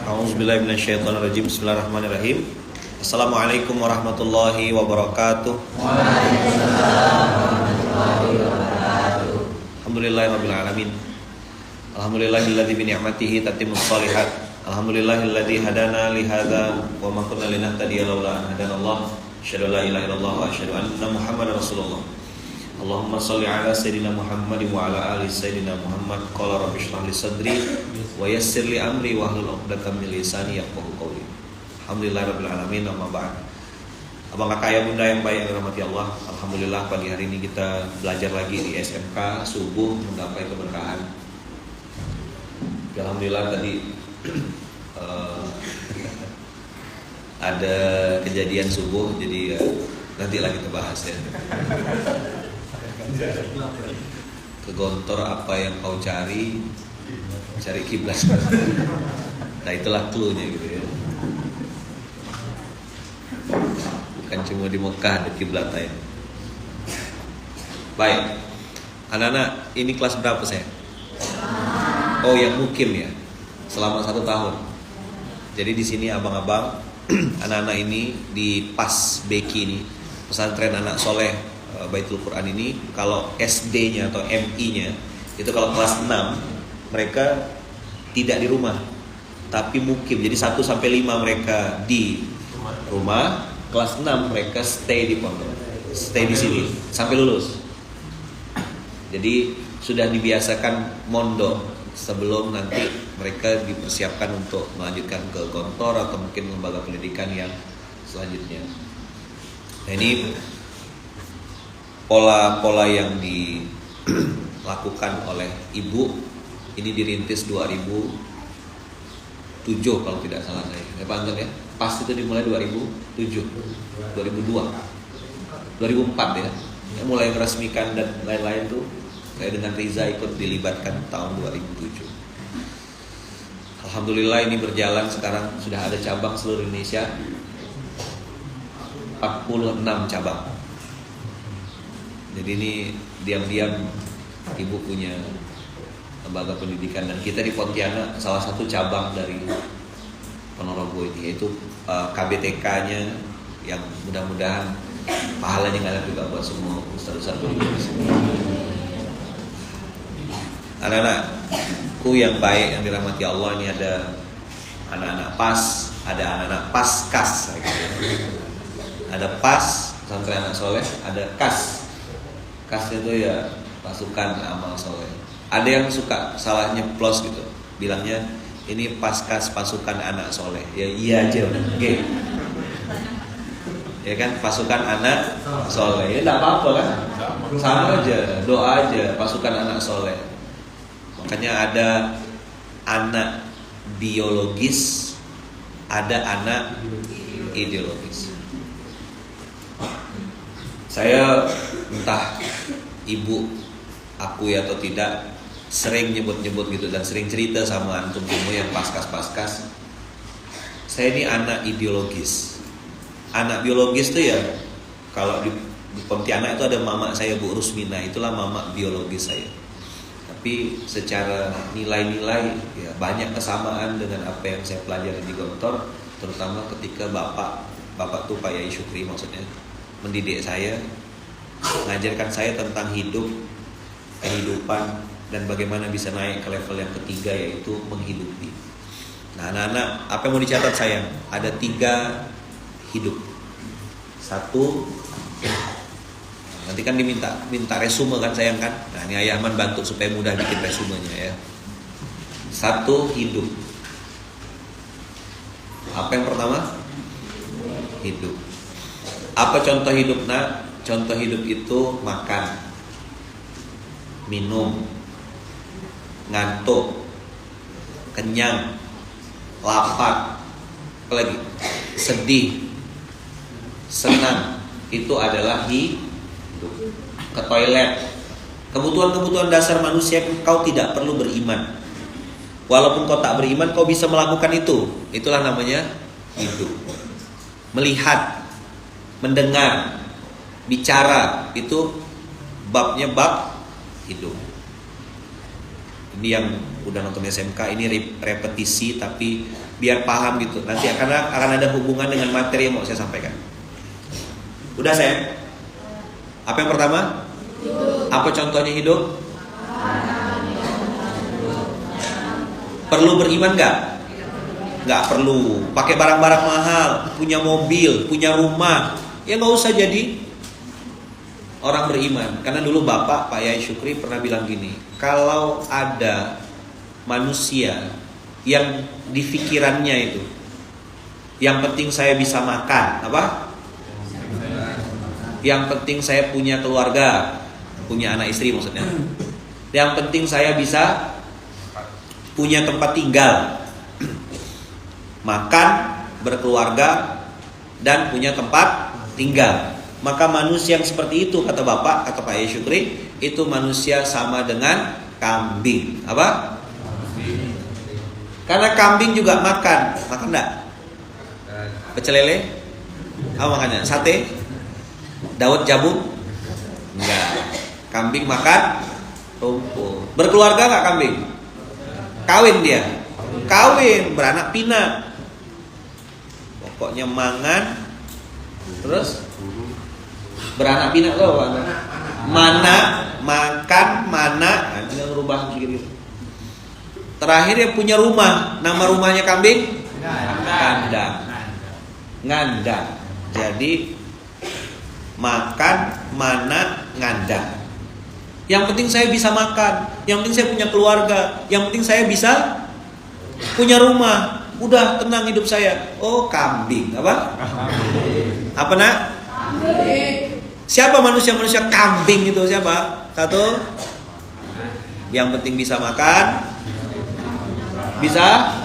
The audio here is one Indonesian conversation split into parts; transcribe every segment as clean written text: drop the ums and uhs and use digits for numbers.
A'udzubillahi minasyaitonirrajim. Bismillahirrahmanirrahim. Assalamualaikum warahmatullahi wabarakatuh. Waalaikumsalam warahmatullahi wabarakatuh. Alhamdulillahirabbil alamin. Alhamdulillahilladzi bi ni'matihi tatimmus shalihat. Alhamdulillahilladzi hadana li hadza wa ma kunna linahtadiya laula an hadanallah. Asyhadu an la ilaha illallah wa asyhadu anna Muhammadar Rasulullah. Allahumma shalli ala sayyidina Muhammad wa ala ali sayyidina Muhammad. Qala rabbi shrah li sadri wa yassir li amri wa hlul 'uqdatam min lisani yafqahu qawli. Alhamdulillahirabbil alamin. Amma ba'd. Abang kakak ayah bunda yang baik yang dirahmati Allah, alhamdulillah pagi hari ini kita belajar lagi di SMK subuh menggapai keberkahan. Alhamdulillah tadi ada kejadian subuh, jadi nanti lagi kita bahas ya. Ke Gontor apa yang kau cari kiblat. Nah itulah clue-nya gitu ya. Bukan cuma di Mekah ada kiblat lain. Baik, anak-anak ini kelas berapa saya? Oh yang mukim ya, selama 1 tahun. Jadi di sini abang-abang, anak-anak ini di PAS Beki ini, pesantren anak soleh Baitul Quran ini, kalau SD-nya atau MI-nya itu kalau kelas 6 mereka tidak di rumah, tapi mukim. Jadi 1 sampai 5 mereka di rumah, kelas 6 mereka stay di pondok, stay di sini sampai lulus. Jadi sudah dibiasakan mondok sebelum nanti mereka dipersiapkan untuk melanjutkan ke Gontor atau mungkin lembaga pendidikan yang selanjutnya. Nah ini pola-pola yang dilakukan oleh ibu ini dirintis 2007 kalau tidak salah saya. Pak Anton ya, pas itu dimulai 2007, 2002, 2004 ya. Mulai meresmikan dan lain-lain tuh saya dengan Riza ikut dilibatkan tahun 2007. Alhamdulillah ini berjalan sekarang sudah ada cabang seluruh Indonesia, 46 cabang. Jadi ini diam-diam ibu punya lembaga pendidikan, dan kita di Pontianak salah satu cabang dari Ponorogo ini, yaitu KBTK-nya yang mudah-mudahan pahalanya ngalir juga buat semua ustaz-ustaz pendidik di sini. Anak-anakku yang baik yang dirahmati Allah, ini ada anak-anak PAS, ada anak-anak PASKAS, ada PAS pesantren anak soleh, ada KAS. KAS itu ya pasukan amal soleh. Ada yang suka salah nyeplos gitu, bilangnya ini PASKAS pasukan anak soleh. Ya iya aja udah, oke. Ya kan, pasukan anak soleh. Ya tidak apa-apa kan, sama aja, doa aja, pasukan anak soleh. Makanya ada anak biologis, ada anak ideologis. Saya entah ibu akui atau tidak, sering nyebut-nyebut gitu dan sering cerita sama antum semua yang paskas. Saya ini anak ideologis. Anak biologis tuh ya, kalau di Pontianak itu ada mama saya Bu Rusmina, itulah mama biologis saya. Tapi secara nilai-nilai ya banyak kesamaan dengan apa yang saya pelajari di Gontor, terutama ketika bapak tuh Pak Yai Syukri maksudnya mendidik saya, mengajarkan saya tentang hidup, kehidupan, dan bagaimana bisa naik ke level yang ketiga, yaitu menghidupi. Nah anak-anak, apa yang mau dicatat sayang? Ada 3 hidup. 1, nanti kan minta resume kan sayang kan? Nah ini Ayah Aman bantu supaya mudah bikin resumenya ya. 1 hidup. Apa yang pertama? Hidup. Apa contoh hidup nak? Contoh hidup itu makan, minum, ngantuk, kenyang, lapar, apalagi sedih, senang, itu adalah hidup. Ke toilet, kebutuhan-kebutuhan dasar manusia, kau tidak perlu beriman. Walaupun kau tak beriman, kau bisa melakukan itu. Itulah namanya hidup. Melihat, mendengar, bicara, itu babnya bab hidup. Ini yang udah nonton SMK, ini repetisi tapi biar paham gitu. Nanti akan ada hubungan dengan materi yang mau saya sampaikan. Udah saya? Apa yang pertama? Apa contohnya hidup? Perlu beriman nggak? Nggak perlu. Pakai barang-barang mahal, punya mobil, punya rumah, ya nggak usah jadi orang beriman. Karena dulu Bapak, Pak Yai Syukri pernah bilang gini, kalau ada manusia yang di pikirannya itu, yang penting saya bisa makan, apa? Yang penting saya punya keluarga, punya anak istri maksudnya. Yang penting saya bisa punya tempat tinggal, makan, berkeluarga, dan punya tempat tinggal. Maka manusia yang seperti itu, kata Bapak, kata Pak Yai Syukri, itu manusia sama dengan kambing. Apa? Karena kambing juga makan enggak? Pecel lele? Apa makannya? Sate? Dawet jagung? Enggak. Kambing makan rumput. Berkeluarga enggak kambing? Kawin dia. Kawin, beranak pinak. Pokoknya mangan, terus beranak pinak tuh apa? Mana, makan, mana, tinggal rubah sedikit gitu. Terakhir yang punya rumah, nama rumahnya kambing? Kandang. Ngandang. Jadi makan, mana, ngandang. Yang penting saya bisa makan, yang penting saya punya keluarga, yang penting saya bisa punya rumah. Udah tenang hidup saya. Oh, kambing. Apa? Apa nak? Siapa manusia-manusia kambing itu siapa? Satu. Yang penting bisa makan, bisa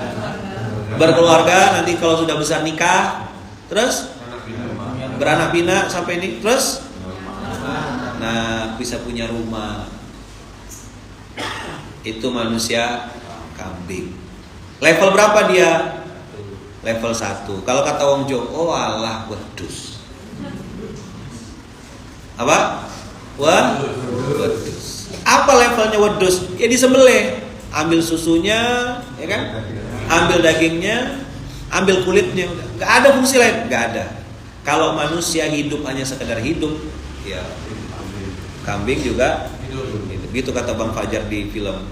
berkeluarga, nanti kalau sudah besar nikah, terus beranak pinak sampai ini, terus nah bisa punya rumah. Itu manusia kambing. Level berapa dia? Level 1. Kalau kata Wong Jo, oh alah wedus. Apa? Wedus. Apa levelnya wedus? Ya disembelih, ambil susunya, ya kan? Ambil dagingnya, ambil kulitnya, nggak ada fungsi lain, nggak ada. Kalau manusia hidup hanya sekedar hidup, ya kambing juga hidup. Gitu kata Bang Fajar di film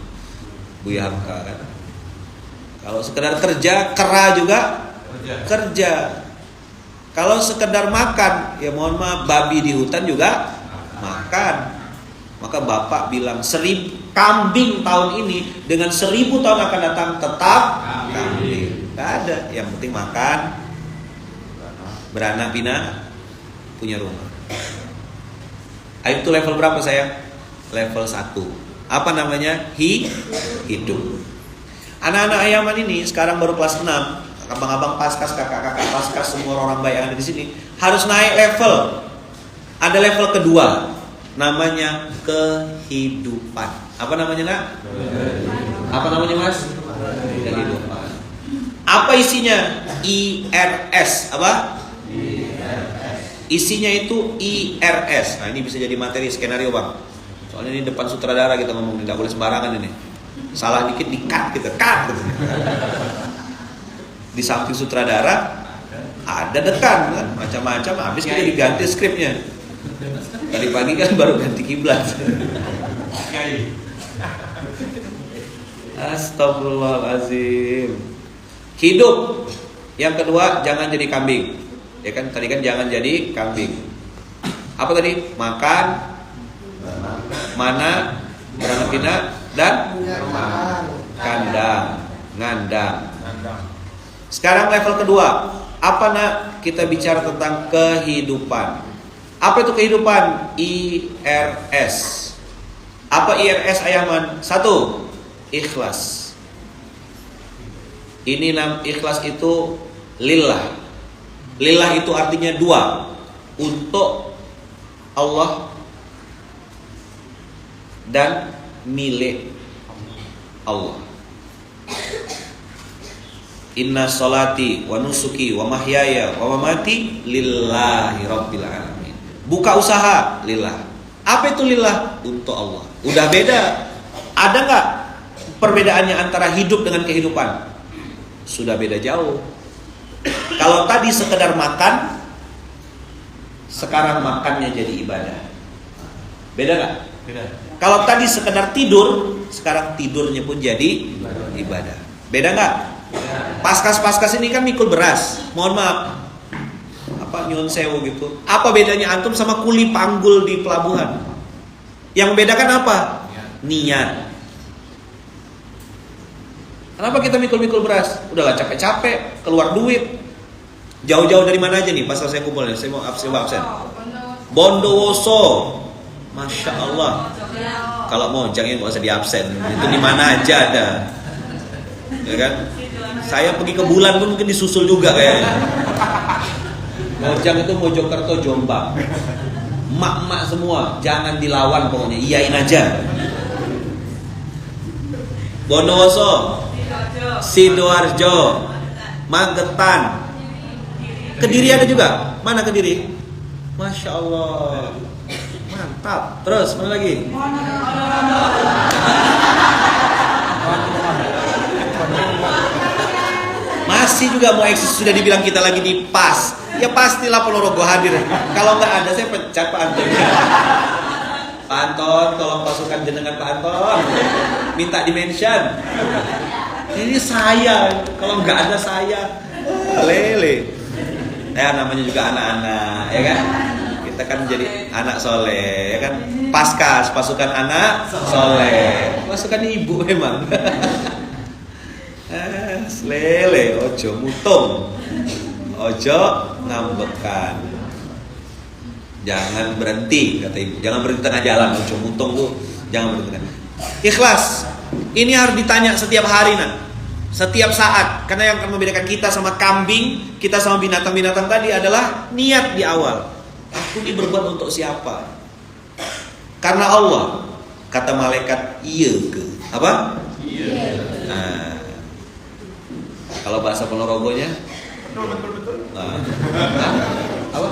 Buya Hamka kan. Kalau sekedar kerja, kera juga kerja. Kalau sekedar makan, ya mohon maaf, babi di hutan juga makan. Maka Bapak bilang 1000 kambing tahun ini dengan 1000 tahun akan datang tetap kambing. Gak ada, yang penting makan, beranak pinak, punya rumah. Itu level berapa saya? Level 1. Apa namanya? Hidup. Anak-anak Ayaman ini sekarang baru kelas 6. Abang-abang paskas, kakak-kakak paskas, semua orang baik yang ada di sini harus naik level. Ada level kedua, namanya kehidupan. Apa namanya nak? Apa namanya mas? Kehidupan. Apa isinya? IRS. Apa? Isinya itu IRS. Nah ini bisa jadi materi skenario bang. Soalnya ini depan sutradara kita ngomong, tidak boleh sembarangan ini. Salah dikit di-cut gitu, cut gitu. Di samping sutradara ada dekan kan, macam-macam. Habis kita diganti skripnya. Tadi pagi kan baru ganti kiblat. Astagfirullahaladzim. Hidup. Yang kedua, jangan jadi kambing. Ya kan tadi kan jangan jadi kambing. Apa tadi? Makan, mana, beranak pinak, dan kandang, ngandang. Sekarang level kedua. Apa nak? Kita bicara tentang kehidupan. Apa itu kehidupan? IRS. Apa IRS Ayaman? 1. Ikhlas. Ini ikhlas itu lillah. Lillah itu artinya 2. Untuk Allah dan milik Allah. Inna sholati wa nusuki wa mahyaya wa mamati lillahi rabbil alamin. Buka usaha lillah. Apa itu lillah? Untuk Allah. Udah beda. Ada nggak perbedaannya antara hidup dengan kehidupan? Sudah beda jauh. Kalau tadi sekedar makan, sekarang makannya jadi ibadah. Beda gak? Beda. Kalau tadi sekedar tidur, sekarang tidurnya pun jadi ibadah. Beda gak? Paskas ini kan mikul beras. Mohon maaf, apa nyun sewu gitu. Apa bedanya antum sama kuli panggul di pelabuhan? Yang membedakan apa? Niat. Kenapa kita mikul-mikul beras? Udahlah capek-capek, keluar duit. Jauh-jauh dari mana aja nih pasal saya kumpulnya? Saya mau absen. Bondowoso. Masya Allah. Kalau Mojang ya nggak usah diabsen. Itu di mana aja ada. Ya kan? Saya pergi ke Bulan pun mungkin disusul juga kayaknya. Mojang itu Mojokerto, Jombang. Mak-mak semua, jangan dilawan pokoknya, iyain aja. Bondowoso, Sidoarjo, Magetan, Kediri ada juga. Mana Kediri? Masya Allah, mantap. Terus mana lagi? Masih juga mau eksis, sudah dibilang kita lagi di PAS. Ya pastilah Ponorogo hadir. Kalau nggak ada saya pecat Pak Anton. Pak Anton, tolong pasukan jenengan Pak Anton. Minta di-mention. Ini saya. Kalau nggak ada saya, lele. Ya namanya juga anak-anak, ya kan? Kita kan jadi anak soleh, ya kan? Paskas, pasukan anak soleh. Pasukan ibu memang. Lele, ojo mutung. Ojo ngambekan. Jangan berhenti, kata ibu. Jangan berhenti tengah jalan. Ojo mutung tuh, jangan berhenti. Ikhlas. Ini harus ditanya setiap hari, nak. Setiap saat. Karena yang akan membedakan kita sama kambing, kita sama binatang-binatang tadi adalah niat di awal. Aku ini berbuat untuk siapa? Karena Allah. Kata malaikat, iya ke? Apa? Iya. Nah, kalau bahasa Ponorogonya? Betul. Nah. Apa?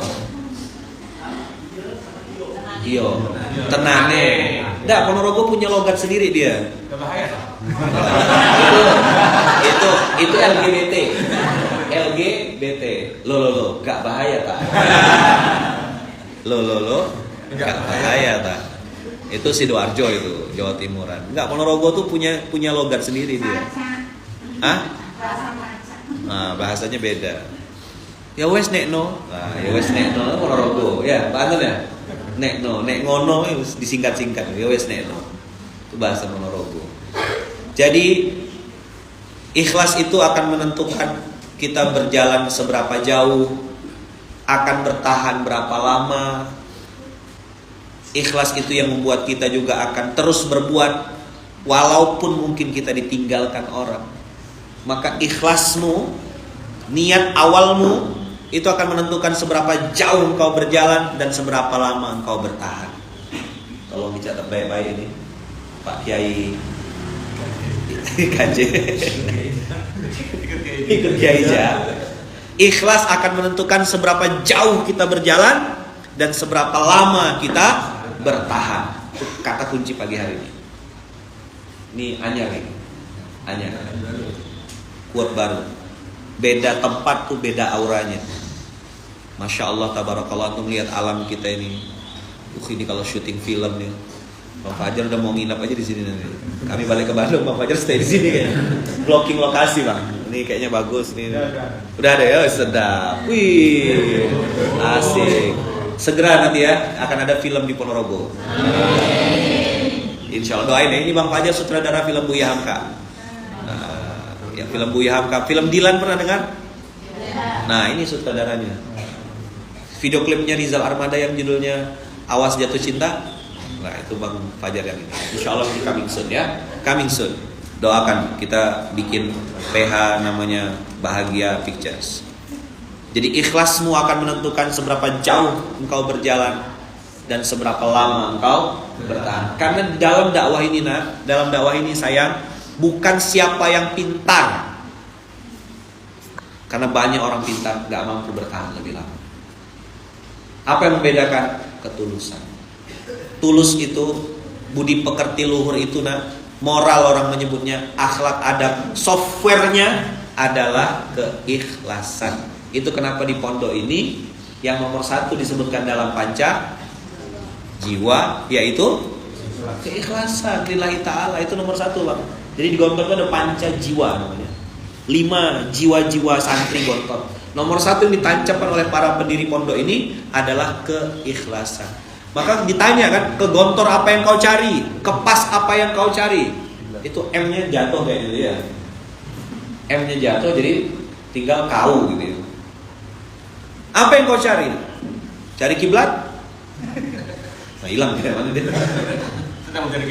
Iyo, tenane. Nggak, Ponorogo punya logat sendiri dia. Gak bahaya. Itu LGBT. Lo, gak bahaya tak? Lo, gak bahaya tak? Itu Sidoarjo itu, Jawa Timuran. Enggak, Ponorogo tuh punya logat sendiri dia. Hah? Nah, bahasanya beda. Ya wes nekno. Nah, ya wes nekno Ponorogo. Ya, Pak Anton ya? Nekno, nek ngono disingkat-singkat. Ya wes nekno. Itu bahasa Ponorogo. Jadi ikhlas itu akan menentukan kita berjalan seberapa jauh, akan bertahan berapa lama. Ikhlas itu yang membuat kita juga akan terus berbuat walaupun mungkin kita ditinggalkan orang. Maka ikhlasmu, niat awalmu itu akan menentukan seberapa jauh engkau berjalan dan seberapa lama engkau bertahan. Tolong dicatat baik-baik ini, Pak Kiai KJ. Ikut Kiai Ja. Ikhlas akan menentukan seberapa jauh kita berjalan dan seberapa lama kita bertahan. Itu kata kunci pagi hari ini. Ini anyar nih. Anyar. Quote baru. Beda tempat tuh beda auranya. Masya Allah, tabarakallah, tuh melihat alam kita ini. Ini kalau syuting film nih, Bang Fajar udah mau nginap aja di sini nanti. Kami balik ke Bandung, Bang Fajar stay di sini kayaknya. Blocking lokasi Bang. Ini kayaknya bagus nih. Udah ada ya, sedap. Wih, asik. Segera nanti ya akan ada film di Ponorogo. Insya Allah doain ya. Ini Bang Fajar sutradara film Buya Hamka. Ya, film Buya Hamka, film Dilan pernah dengar? Nah, ini sutradaranya. Video klipnya Rizal Armada yang judulnya Awas Jatuh Cinta. Nah, itu Bang Fajar yang ini. Insya Allah di coming soon ya. Coming soon. Doakan kita bikin PH namanya Bahagia Pictures. Jadi ikhlasmu akan menentukan seberapa jauh engkau berjalan dan seberapa lama engkau bertahan. Karena dalam dakwah ini, dalam dakwah ini sayang, bukan siapa yang pintar. Karena banyak orang pintar gak mampu bertahan lebih lama. Apa yang membedakan? Ketulusan. Tulus itu, budi pekerti luhur itu moral orang menyebutnya, akhlak adab, softwarenya adalah keikhlasan. Itu kenapa di pondok ini yang nomor 1 disebutkan dalam panca jiwa, yaitu keikhlasan lillahi ta'ala. Itu nomor 1 Bang. Jadi di Gontor itu ada panca jiwa namanya, 5 jiwa-jiwa santri Gontor. Nomor 1 yang ditancapkan oleh para pendiri pondok ini adalah keikhlasan. Maka ditanya kan, ke Gontor apa yang kau cari? Ke PAS apa yang kau cari? Itu M-nya jatuh kayak gitu ya. M-nya jatuh, jadi tinggal kau gitu. Apa yang kau cari? Cari kiblat? Nah, hilang tidak mana dia.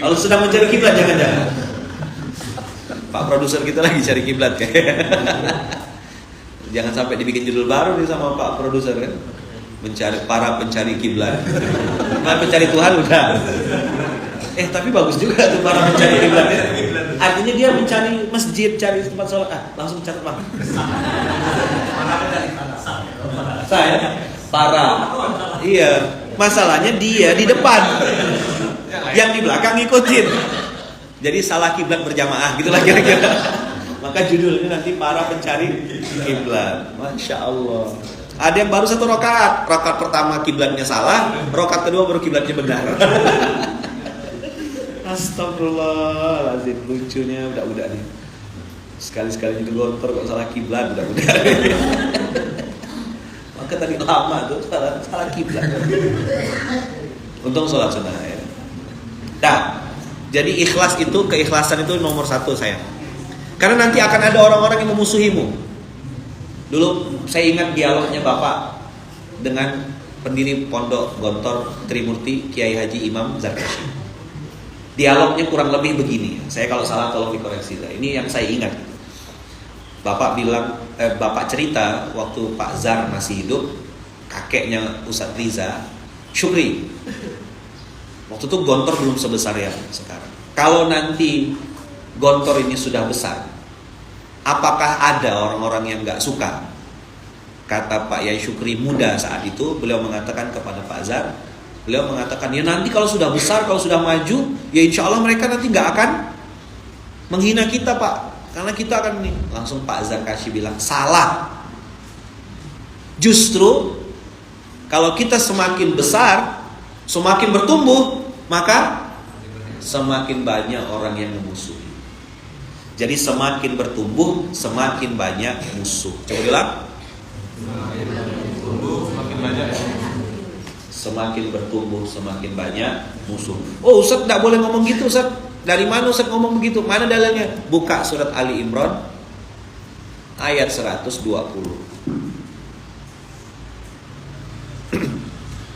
Kalau sedang mencari kiblat, jangan-jangan Pak produser kita lagi cari kiblat kayak. Jangan sampai dibikin judul baru nih sama Pak produser kan. Mencari para pencari kiblat. Nah, pencari Tuhan udah. Tapi bagus juga tuh para pencari kiblat. Artinya dia mencari masjid, cari tempat sholat. Langsung catat Bang. Saya para. Iya, masalahnya dia di depan. Yang di belakang ngikutin. Jadi salah kiblat berjamaah gitulah kira-kira. Maka judulnya nanti para pencari kiblat. Masya Allah. Ada yang baru 1 rakaat. Rakaat pertama kiblatnya salah, rakaat kedua baru kiblatnya benar. Astagfirullahaladzim, lucunya udah nih. Sekali-sekali itu Gontor kok salah kiblat udah. Maka tadi lama tuh salah kiblat. Untung sholat sunnah ya. Nah, jadi ikhlas itu, keikhlasan itu nomor 1 sayang. Karena nanti akan ada orang-orang yang memusuhimu. Dulu saya ingat dialognya Bapak dengan pendiri Pondok Gontor Trimurti Kiai Haji Imam Zarkashi. Dialognya kurang lebih begini. Saya kalau salah tolong dikoreksi. Ini yang saya ingat. Bapak bilang, Bapak cerita waktu Pak Zar masih hidup, kakeknya Ustadz Riza, Syukri. Waktu itu Gontor belum sebesar yang sekarang. Kalau nanti Gontor ini sudah besar, apakah ada orang-orang yang gak suka? Kata Pak Yai Syukri muda saat itu, beliau mengatakan kepada Pak Zar, beliau mengatakan, ya nanti kalau sudah besar, kalau sudah maju, ya insya Allah mereka nanti gak akan menghina kita Pak, karena kita akan ini. Langsung Pak Zarkashi bilang, salah. Justru kalau kita semakin besar, semakin bertumbuh, maka semakin banyak orang yang memusuhi. Jadi semakin bertumbuh, semakin banyak musuh. Coba bilang. Semakin bertumbuh, semakin banyak. Semakin bertumbuh, semakin banyak musuh. Oh, Ustaz tidak boleh ngomong gitu, Ustaz. Dari mana Ustaz ngomong begitu? Mana dalilnya? Buka surat Ali Imran ayat 120.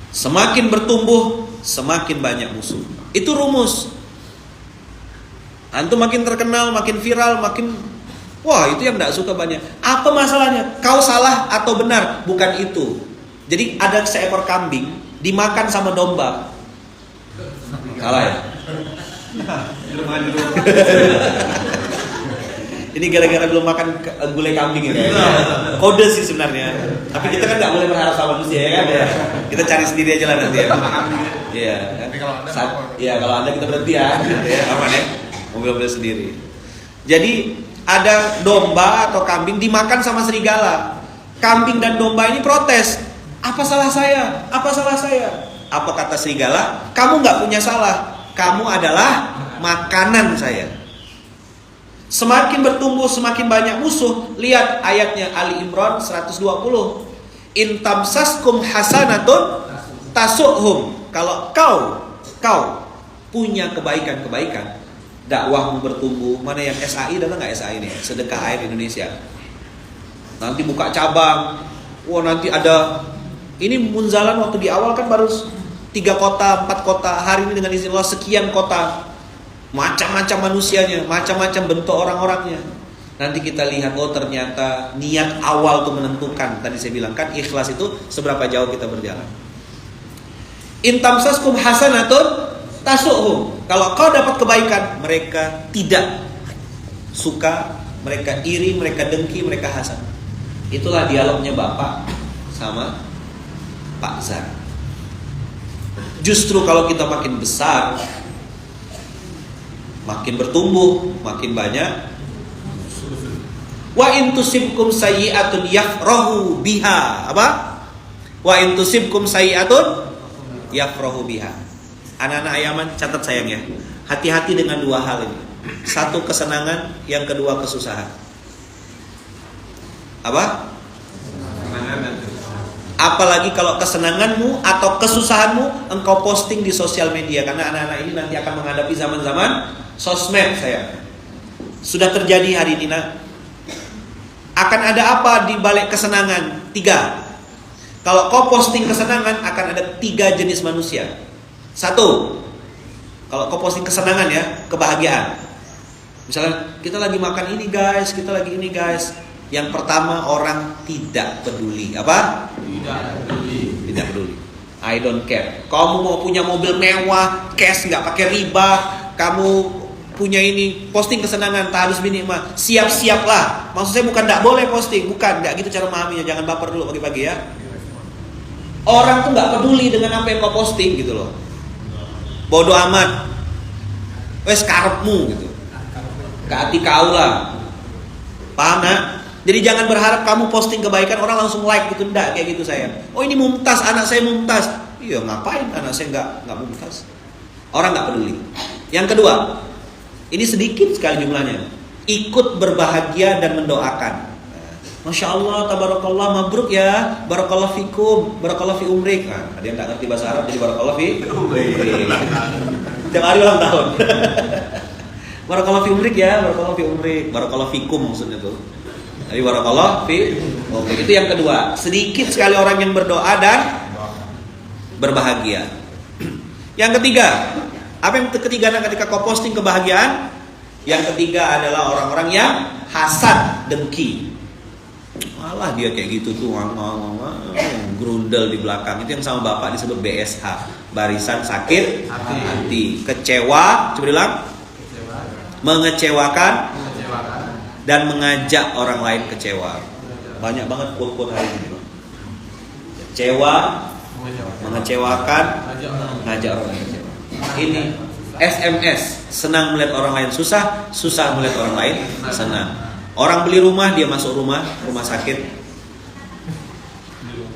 Semakin bertumbuh, semakin banyak musuh. Itu rumus. Antum makin terkenal, makin viral, makin wah itu yang tidak suka banyak. Apa masalahnya? Kau salah atau benar? Bukan itu. Jadi ada seekor kambing dimakan sama domba. Kalah ya? Ini gara-gara belum makan gulai kambing ya. Kode sih sebenarnya. Tapi kita kan nggak boleh berharap sama manusia ya kan? Kita cari sendiri aja lah nanti ya. Iya. Iya kalau Anda kita berhenti ya. Aman ya. Mobil-mobil sendiri. Jadi ada domba atau kambing dimakan sama serigala. Kambing dan domba ini protes. Apa salah saya? Apa salah saya? Apa kata serigala? Kamu nggak punya salah. Kamu adalah makanan saya. Semakin bertumbuh semakin banyak musuh. Lihat ayatnya Ali Imran 120. In tamsaskum hasanatun tasuhum. Kalau kau punya kebaikan-kebaikan, dakwahmu bertumbuh. Mana yang SAI datang nggak SAI nih? Sedekah Air Indonesia. Nanti buka cabang. Wah nanti ada. Ini Munzalan waktu di awal kan baru 3 kota, 4 kota. Hari ini dengan izin Allah sekian kota. Macam-macam manusianya, macam-macam bentuk orang-orangnya. Nanti kita lihat, oh ternyata niat awal itu menentukan. Tadi saya bilang kan ikhlas itu seberapa jauh kita berjalan. In tamsaskum hasanatun tasuhum. Kalau kau dapat kebaikan, mereka tidak suka, mereka iri, mereka dengki, mereka hasad. Itulah dialognya Bapak sama Pak Zar. Justru kalau kita makin besar, makin bertumbuh, makin banyak. Wa in tusibkum sayyi'atun yafrahu biha. Apa? Wa in tusibkum sayyi'atun yafrahu biha. Anak-anak Ayaman, catat sayang ya. Hati-hati dengan dua hal ini. Satu kesenangan, yang kedua kesusahan. Apa? Apalagi kalau kesenanganmu atau kesusahanmu engkau posting di sosial media, karena anak-anak ini nanti akan menghadapi zaman-zaman sosmed sayang. Sudah terjadi hari ini nak. Akan ada apa di balik kesenangan? 3. Kalau kau posting kesenangan akan ada 3 jenis manusia. 1. Kalau kau posting kesenangan ya, kebahagiaan. Misalnya kita lagi makan ini guys, kita lagi ini guys. Yang pertama orang tidak peduli. Apa? Tidak peduli. I don't care. Kamu mau punya mobil mewah, cash nggak pakai riba, kamu punya ini, posting kesenangan, tak harus minimal. Siap-siap lah. Maksud saya bukan nggak boleh posting, bukan, nggak gitu cara memahaminya. Jangan baper dulu pagi-pagi ya. Orang tuh nggak peduli dengan apa yang kau posting gitu loh. Bodoh amat. Wes karepmu gitu. Gak hati kau lah. Paham nak? Jadi jangan berharap kamu posting kebaikan orang langsung like gitu, enggak kayak gitu saya. Oh ini mumtaz, anak saya mumtaz. Iya ngapain anak saya enggak mumtaz? Orang enggak peduli. Yang kedua, ini sedikit sekali jumlahnya. Ikut berbahagia dan mendoakan. Masya Allah, tabarakallah, mabruk ya, barakallah fikum, barakallah fi umrik. Nah, ada yang enggak ngerti bahasa Arab jadi barakallah fi umrik. Tiap hari ulang tahun. Barakallah fi umrik ya, barakallah fi umrik, barakallah fikum maksudnya tuh. Jadi barakallah fi. Oke, itu yang kedua. Sedikit sekali orang yang berdoa dan berbahagia. Yang ketiga, apa yang ketiga ketika kau posting kebahagiaan? Yang ketiga adalah orang-orang yang hasad, dengki. Malah dia kayak gitu tuh, grundel di belakang. Itu yang sama bapak disebut BSH, barisan sakit hati. Kecewa, coba bilang. Mengecewakan dan mengajak orang lain kecewa. Banyak banget quote-quote hari ini. Kecewa, mengecewakan, ngajak orang lain kecewa. Ini SMS, senang melihat orang lain susah, susah melihat orang lain senang. Orang beli rumah, dia masuk rumah sakit.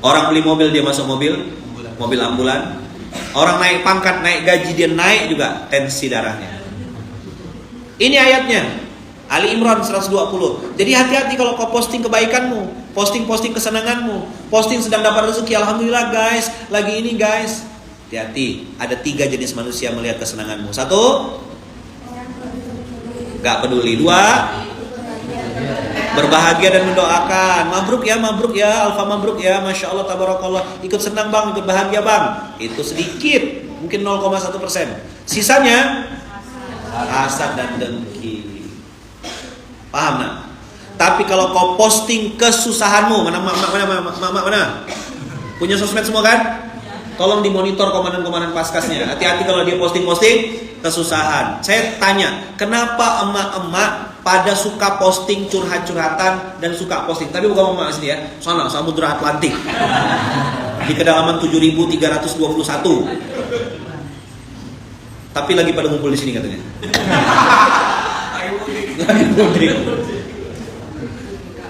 Orang beli mobil, dia masuk mobil ambulan. Orang naik pangkat, naik gaji, dia naik juga tensi darahnya. Ini ayatnya Ali Imran 120. Jadi hati-hati kalau kau posting kebaikanmu, posting kesenanganmu, posting sedang dapat rezeki, alhamdulillah guys, lagi ini guys. Hati-hati, ada 3 jenis manusia melihat kesenanganmu. 1, gak peduli. 2, berbahagia dan mendoakan. Mabruk ya, alfa mabruk ya, masya Allah, tabarakallah. Ikut senang bang, ikut bahagia bang. Itu sedikit, mungkin 0,1%. Sisanya hasad dan dengki. Paham nak? Tapi kalau kau posting kesusahanmu, mana? Punya sosmed semua kan? Tolong dimonitor komandan-komandan paskasnya. Hati-hati kalau dia posting kesusahan. Saya tanya, kenapa emak-emak pada suka posting curhat-curhatan dan suka posting? Tapi bukan emak sini ya, sana Samudra Atlantik di kedalaman 7.321. Tapi lagi pada ngumpul di sini katanya.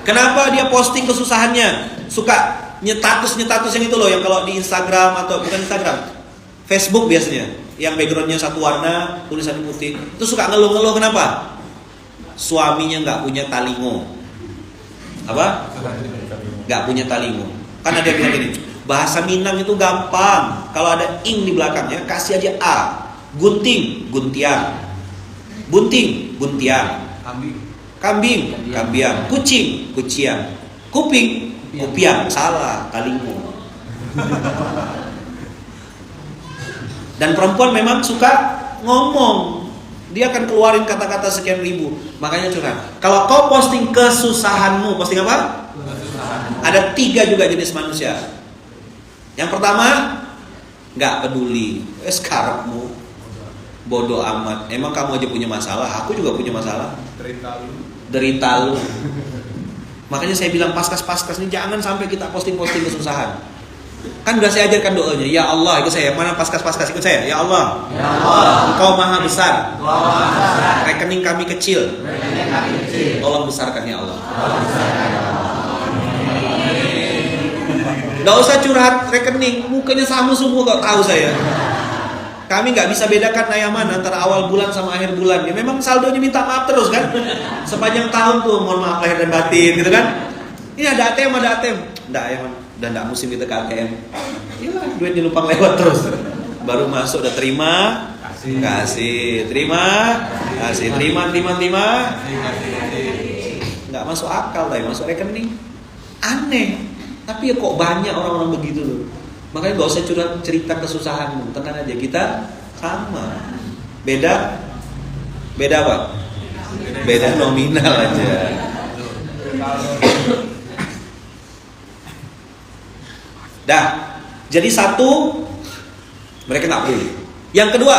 Kenapa dia posting kesusahannya? Suka nyetatus yang itu loh, yang kalau di Instagram atau bukan Instagram, Facebook biasanya, yang backgroundnya satu warna, tulisan putih, itu suka ngeluh-ngeluh. Kenapa? Suaminya nggak punya talingo. Apa? Nggak punya talingo. Kan ada yang bilang gini, bahasa Minang itu gampang. Kalau ada ing di belakangnya, kasih aja a. Gunting, guntiang. Bunting, buntiang. Kambing, kambiang. Kucing, kuciang. Kuping, kupiang. Salah, talingo. Dan perempuan memang suka ngomong. Dia akan keluarin kata-kata sekian ribu. Makanya curhat. Kalau kau posting kesusahanmu, posting apa? Ada 3 juga jenis manusia. Yang pertama, gak peduli. Karepmu, bodoh amat. Emang kamu aja punya masalah, aku juga punya masalah. Derita lu. Makanya saya bilang paskas-paskas ini jangan sampai kita posting kesusahan. Kan udah saya ajarkan doanya. Ya Allah, ikut saya. Mana paskas-paskas ikut saya. Ya Allah. Ya Allah, Engkau maha besar. Engkau maha besar. Rekening kami kecil. Rekening kami kecil. Tolong besarkan ya Allah. Tolong besarkan ya Allah. Gak usah curhat rekening, mukanya sama semua kok tahu saya. Kami nggak bisa bedakan Ayaman antara awal bulan sama akhir bulan. Ya memang saldonya minta maaf terus kan. Sepanjang tahun tuh mohon maaf lahir dan batin gitu kan. Ini ada ATM, ada ATM. Nggak Ayaman, udah nggak musim kita ke ATM. Ya duit dilumpang lewat terus. Baru masuk udah terima, kasih, terima, kasih, terima. Nggak masuk akal lah, masuk rekening. Aneh. Tapi ya kok banyak orang-orang begitu loh. Makanya gak usah curhat cerita kesusahanmu. Tenang aja, kita sama. Beda apa? Beda nominal aja. Dah. Jadi satu, mereka gak peduli. Yang kedua,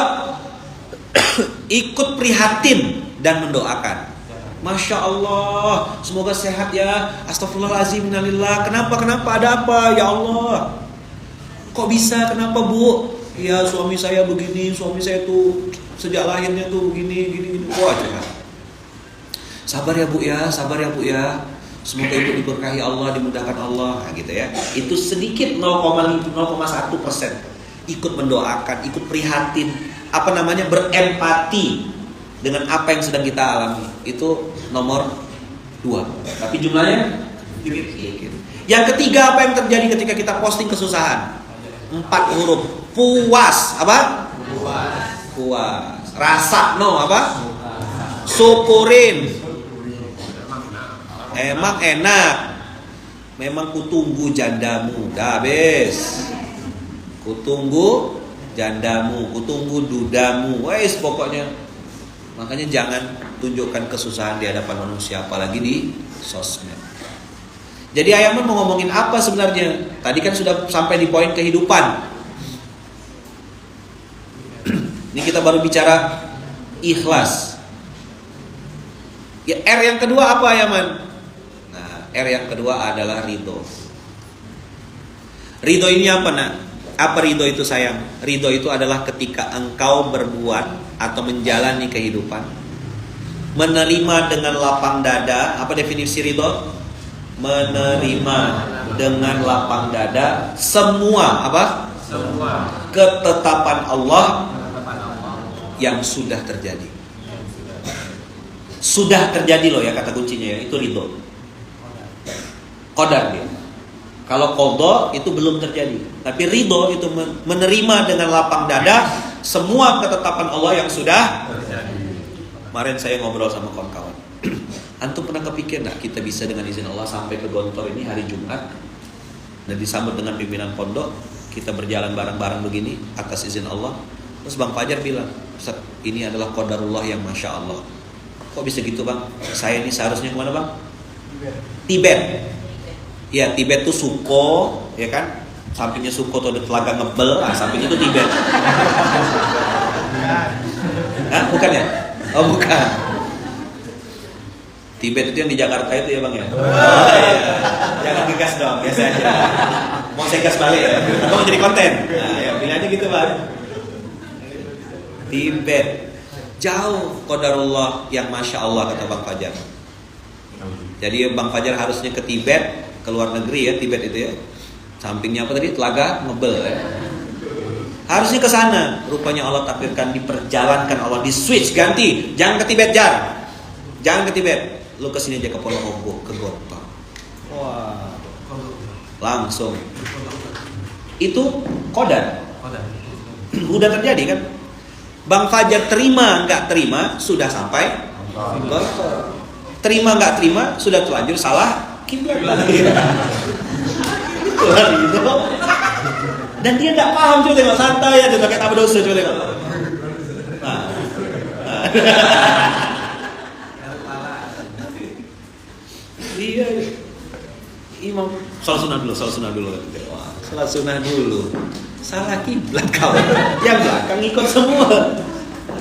ikut prihatin dan mendoakan. Masya Allah, semoga sehat ya. Astagfirullahaladzim, innalillah. Kenapa? Ada apa? Ya Allah, kok bisa? Kenapa Bu? Ya suami saya begini, suami saya tuh sejak lahirnya tuh begini. Wah curhat. Sabar ya Bu ya, semoga ibu diberkahi Allah, dimudahkan Allah, nah, gitu ya. Itu sedikit 0,1%. Ikut mendoakan, ikut prihatin, berempati dengan apa yang sedang kita alami. Itu nomor 2. Tapi jumlahnya sedikit. Yang ketiga, apa yang terjadi ketika kita posting kesusahan? 4 huruf. Puas. Apa? Puas. Rasa apa? Syukurin. Emang enak. Memang kutunggu jandamu. Dah habis. Kutunggu jandamu, kutunggu dudamu. Wes pokoknya. Makanya jangan tunjukkan kesusahan di hadapan manusia, apalagi di sosmed. Jadi Ayaman mau ngomongin apa sebenarnya? Tadi kan sudah sampai di poin kehidupan. Ini kita baru bicara ikhlas. Ya, R yang kedua apa Ayaman? Nah, R yang kedua adalah ridho. Ridho ini apa nak? Apa ridho itu sayang? Ridho itu adalah ketika engkau berbuat atau menjalani kehidupan, menerima dengan lapang dada. Apa definisi ridho? Menerima dengan lapang dada semua ketetapan Allah yang sudah terjadi. Sudah terjadi loh ya, kata kuncinya ya, itu ridho. Qadar dia. Kalau qadha itu belum terjadi, tapi ridho itu menerima dengan lapang dada semua ketetapan Allah yang sudah terjadi. Kemarin saya ngobrol sama kawan-kawan. Antum pernah kepikir nggak kita bisa dengan izin Allah sampai ke Gontor ini hari Jumat dan disambut dengan pimpinan pondok, kita berjalan bareng-bareng begini atas izin Allah. Terus Bang Fajar bilang, Ustaz, ini adalah qadarullah yang Masya Allah. Kok bisa gitu Bang? Saya ini seharusnya kemana Bang? Tibet. Ya Tibet tuh Suko, ya kan? Sampingnya Suko tuh ada telaga ngebel, nah sampingnya tuh Tibet. Hah? Bukan ya? Oh bukan. Tibet itu yang di Jakarta itu ya Bang ya? Oh iya. Jangan gegas dong, biasa aja. Mau saya gas balik ya? Atau mau jadi konten? Nah ya pilih aja gitu Bang. Tibet. Jauh qadarullah yang Masya Allah kata Bang Fajar. Jadi Bang Fajar harusnya ke Tibet, ke luar negeri ya, Tibet itu ya. Sampingnya apa tadi? Telaga ngebel ya. Harusnya ke sana. Rupanya Allah takdirkan diperjalankan Allah, di switch ganti. Jangan ke Tibet Jar. Jangan ke Tibet. Lu kesini aja ke Ponorogo, ke Gontor. Wah. Langsung. Itu qadar. Udah terjadi kan? Bang Fajar terima nggak terima sudah sampai Gontor. Terima nggak terima sudah terlanjur salah kiblat. Gitu. Dan dia nggak paham, coba tengok, santai aja pakai tambah dosa, coba tengok. Iya, imam salat sunnah dulu. Wah, salat sunnah dulu. Salah kiblat kau. Yang belakang ikut semua.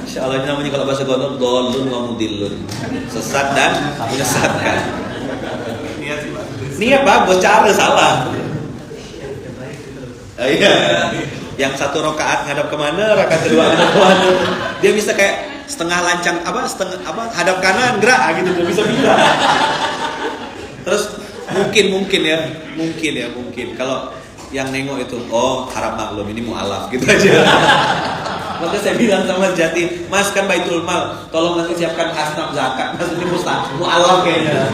Insya Allah ini namanya kalau bahasa Gontor dolun wa mudillun. Sesat dan menyesatkan. Niat bagus, cara salah. Iya. Yang satu rakaat ngadap kemana, rakaat kedua ngadap kemana. Dia bisa kayak setengah lancang hadap kanan gerak gitu, dia bisa. Terus mungkin kalau yang nengok itu, oh harap maklum ini mu'alaf gitu aja. Maka saya bilang sama Jati, Mas kan Baitul Mal, tolong nanti siapkan asnaf zakat. Mas ini mu'alaf kayaknya.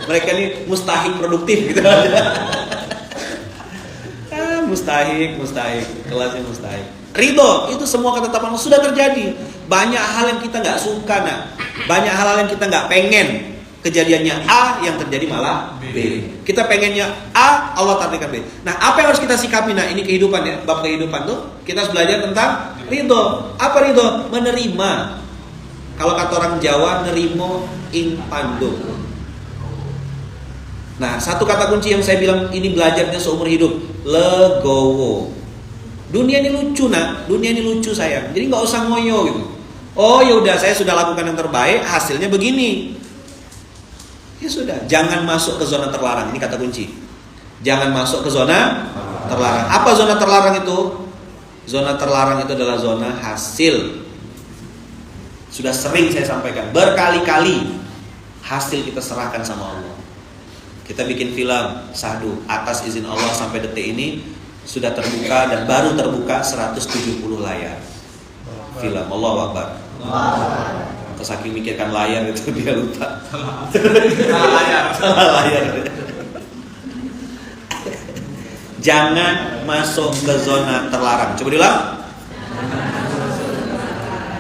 Mereka ini mustahik produktif gitu aja. Mustahik, kelasnya mustahik. Ridho itu semua ketetapan Allah sudah terjadi. Banyak hal yang kita nggak suka, banyak hal yang kita nggak pengen. Kejadiannya A yang terjadi malah B. Kita pengennya A, Allah takdirkan B. Nah, apa yang harus kita sikapi? Nah, ini kehidupan ya, bab kehidupan tuh kita harus belajar tentang ridho. Apa ridho? Menerima. Kalau kata orang Jawa, nerimo ing pando. Nah, satu kata kunci yang saya bilang ini belajarnya seumur hidup, legowo. Dunia ini lucu dunia ini lucu sayang. Jadi nggak usah ngoyo gitu. Oh ya udah, saya sudah lakukan yang terbaik, hasilnya begini. Ya sudah, jangan masuk ke zona terlarang. Ini kata kunci. Jangan masuk ke zona terlarang. Apa zona terlarang itu? Zona terlarang itu adalah zona hasil. Sudah sering saya sampaikan berkali-kali, hasil kita serahkan sama Allah. Kita bikin film Sahdu, atas izin Allah sampai detik ini sudah terbuka dan baru terbuka 170 layar film. Allahu Akbar. Saking mikirkan layar itu dia lupa. Salah layar. Jangan masuk ke zona terlarang. Coba diulang.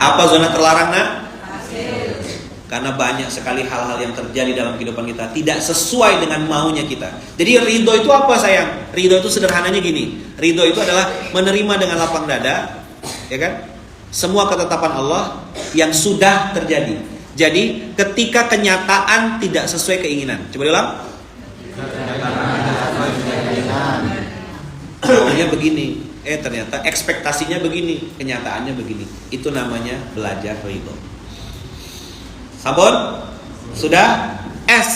Apa zona terlarang, nak? Karena banyak sekali hal-hal yang terjadi dalam kehidupan kita tidak sesuai dengan maunya kita. Jadi ridho itu apa sayang? Ridho itu sederhananya gini. Ridho itu adalah menerima dengan lapang dada, ya kan? Semua ketetapan Allah yang sudah terjadi. Jadi ketika kenyataan tidak sesuai keinginan. Coba diulang. Maunya begini, ternyata ekspektasinya begini, kenyataannya begini. Itu namanya belajar ridho. Sabun? Sudah? S.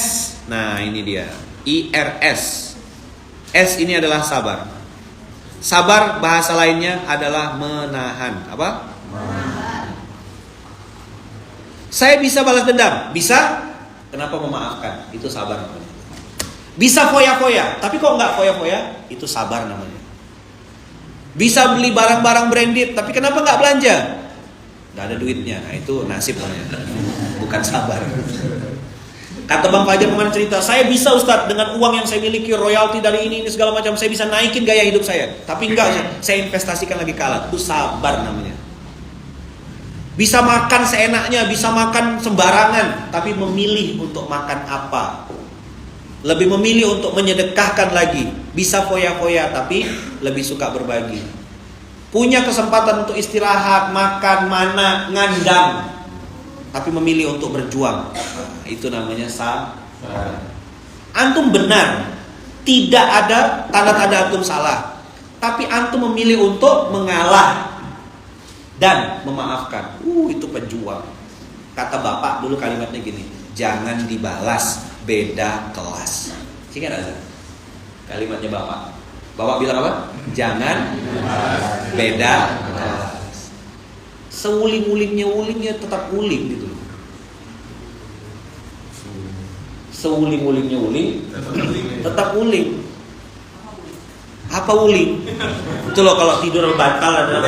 Nah ini dia, IRS. S ini adalah sabar. Sabar bahasa lainnya adalah menahan. Apa? Saya bisa balas dendam, bisa. Kenapa memaafkan? Itu sabar namanya. Bisa foya-foya, tapi kok nggak foya-foya? Itu sabar namanya. Bisa beli barang-barang branded, tapi kenapa nggak belanja? Nggak ada duitnya. Nah, itu nasib namanya, bukan sabar. Kata Bang Fajar kemarin cerita, saya bisa Ustadz dengan uang yang saya miliki, royalti dari ini segala macam, saya bisa naikin gaya hidup saya. Tapi enggak, saya investasikan lagi kalah. Itu sabar namanya. Bisa makan seenaknya, bisa makan sembarangan, tapi memilih untuk makan apa. Lebih memilih untuk menyedekahkan lagi. Bisa foya-foya, tapi lebih suka berbagi. Punya kesempatan untuk istirahat, makan, mana, ngandang, tapi memilih untuk berjuang. Nah, itu namanya sabar. Antum benar, tidak ada tanda-tanda antum salah, tapi antum memilih untuk mengalah dan memaafkan. Itu pejuang. Kata bapak dulu kalimatnya gini, jangan dibalas, beda kelas. Ingat aja kalimatnya bapak. Bapak bilang apa? Jangan beda kelas. Seuling-ulingnya ulingnya tetap uling gitu. Seuling-ulingnya uling tetap uling. Apa uling? Itu loh kalau tidur bantal ada.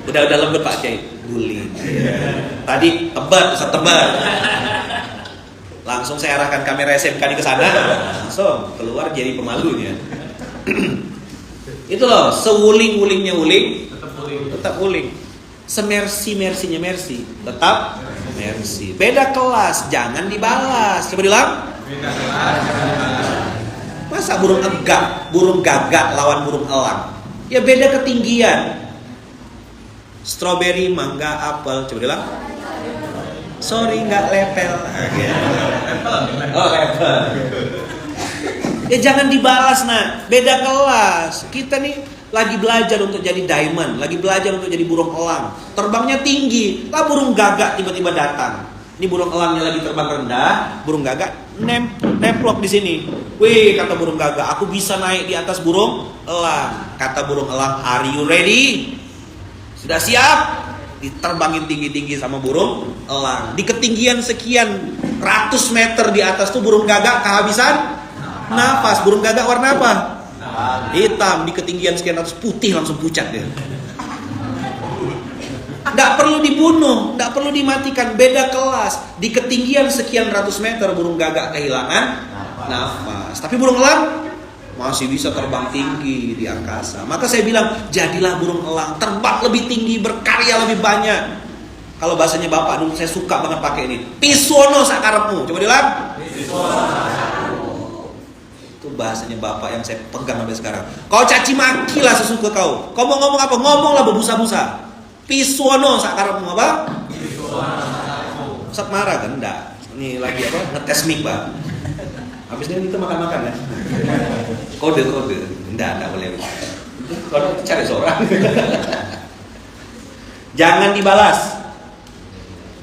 Udah lembut Pak Kiai. Guling. Tadi tebak. Langsung saya arahkan kamera SMK di ke sana, langsung keluar jadi pemalunya. Itu loh, seuling-ulingnya uling, tetap uling. Semersi-mersinya mersi, tetap mersi. Beda kelas, jangan dibalas. Coba diulang. Masa burung gagak lawan burung elang? Ya beda ketinggian. Strawberry, mangga, apel. Coba diulang. Sorry nggak level. Oh level. Ya jangan dibalas nak. Beda kelas. Kita nih lagi belajar untuk jadi diamond, lagi belajar untuk jadi burung elang. Terbangnya tinggi. Lah burung gagak tiba-tiba datang. Ini burung elangnya lagi terbang rendah, burung gagak nemplok di sini. Wih, kata burung gagak, aku bisa naik di atas burung elang. Kata burung elang, are you ready? Sudah siap? Diterbangin tinggi-tinggi sama burung elang. Di ketinggian sekian ratus meter di atas tuh burung gagak kehabisan nafas. Burung gagak warna apa? Hitam. Di ketinggian sekian ratus, putih langsung pucat dia. Nggak perlu dibunuh, nggak perlu dimatikan, beda kelas. Di ketinggian sekian ratus meter burung gagak kehilangan nafas. Tapi burung elang masih bisa terbang tinggi di angkasa. Maka saya bilang, jadilah burung elang, terbang lebih tinggi, berkarya lebih banyak. Kalau bahasanya bapak dulu saya suka banget pakai ini. Pisono sakarepmu. Coba diulang. Itu bahasanya bapak yang saya pegang sampai sekarang. Kau caci maki lah sesuka kau. Kau mau ngomong apa? Ngomonglah berbusa-busa. Pisono sakarepmu apa? Ustaz marah kan? Enggak. Ini lagi apa? Ngetes mic, Pak. Habis ini kita makan-makan ya. Kode. Enggak boleh. Kalau cari seorang. Jangan dibalas.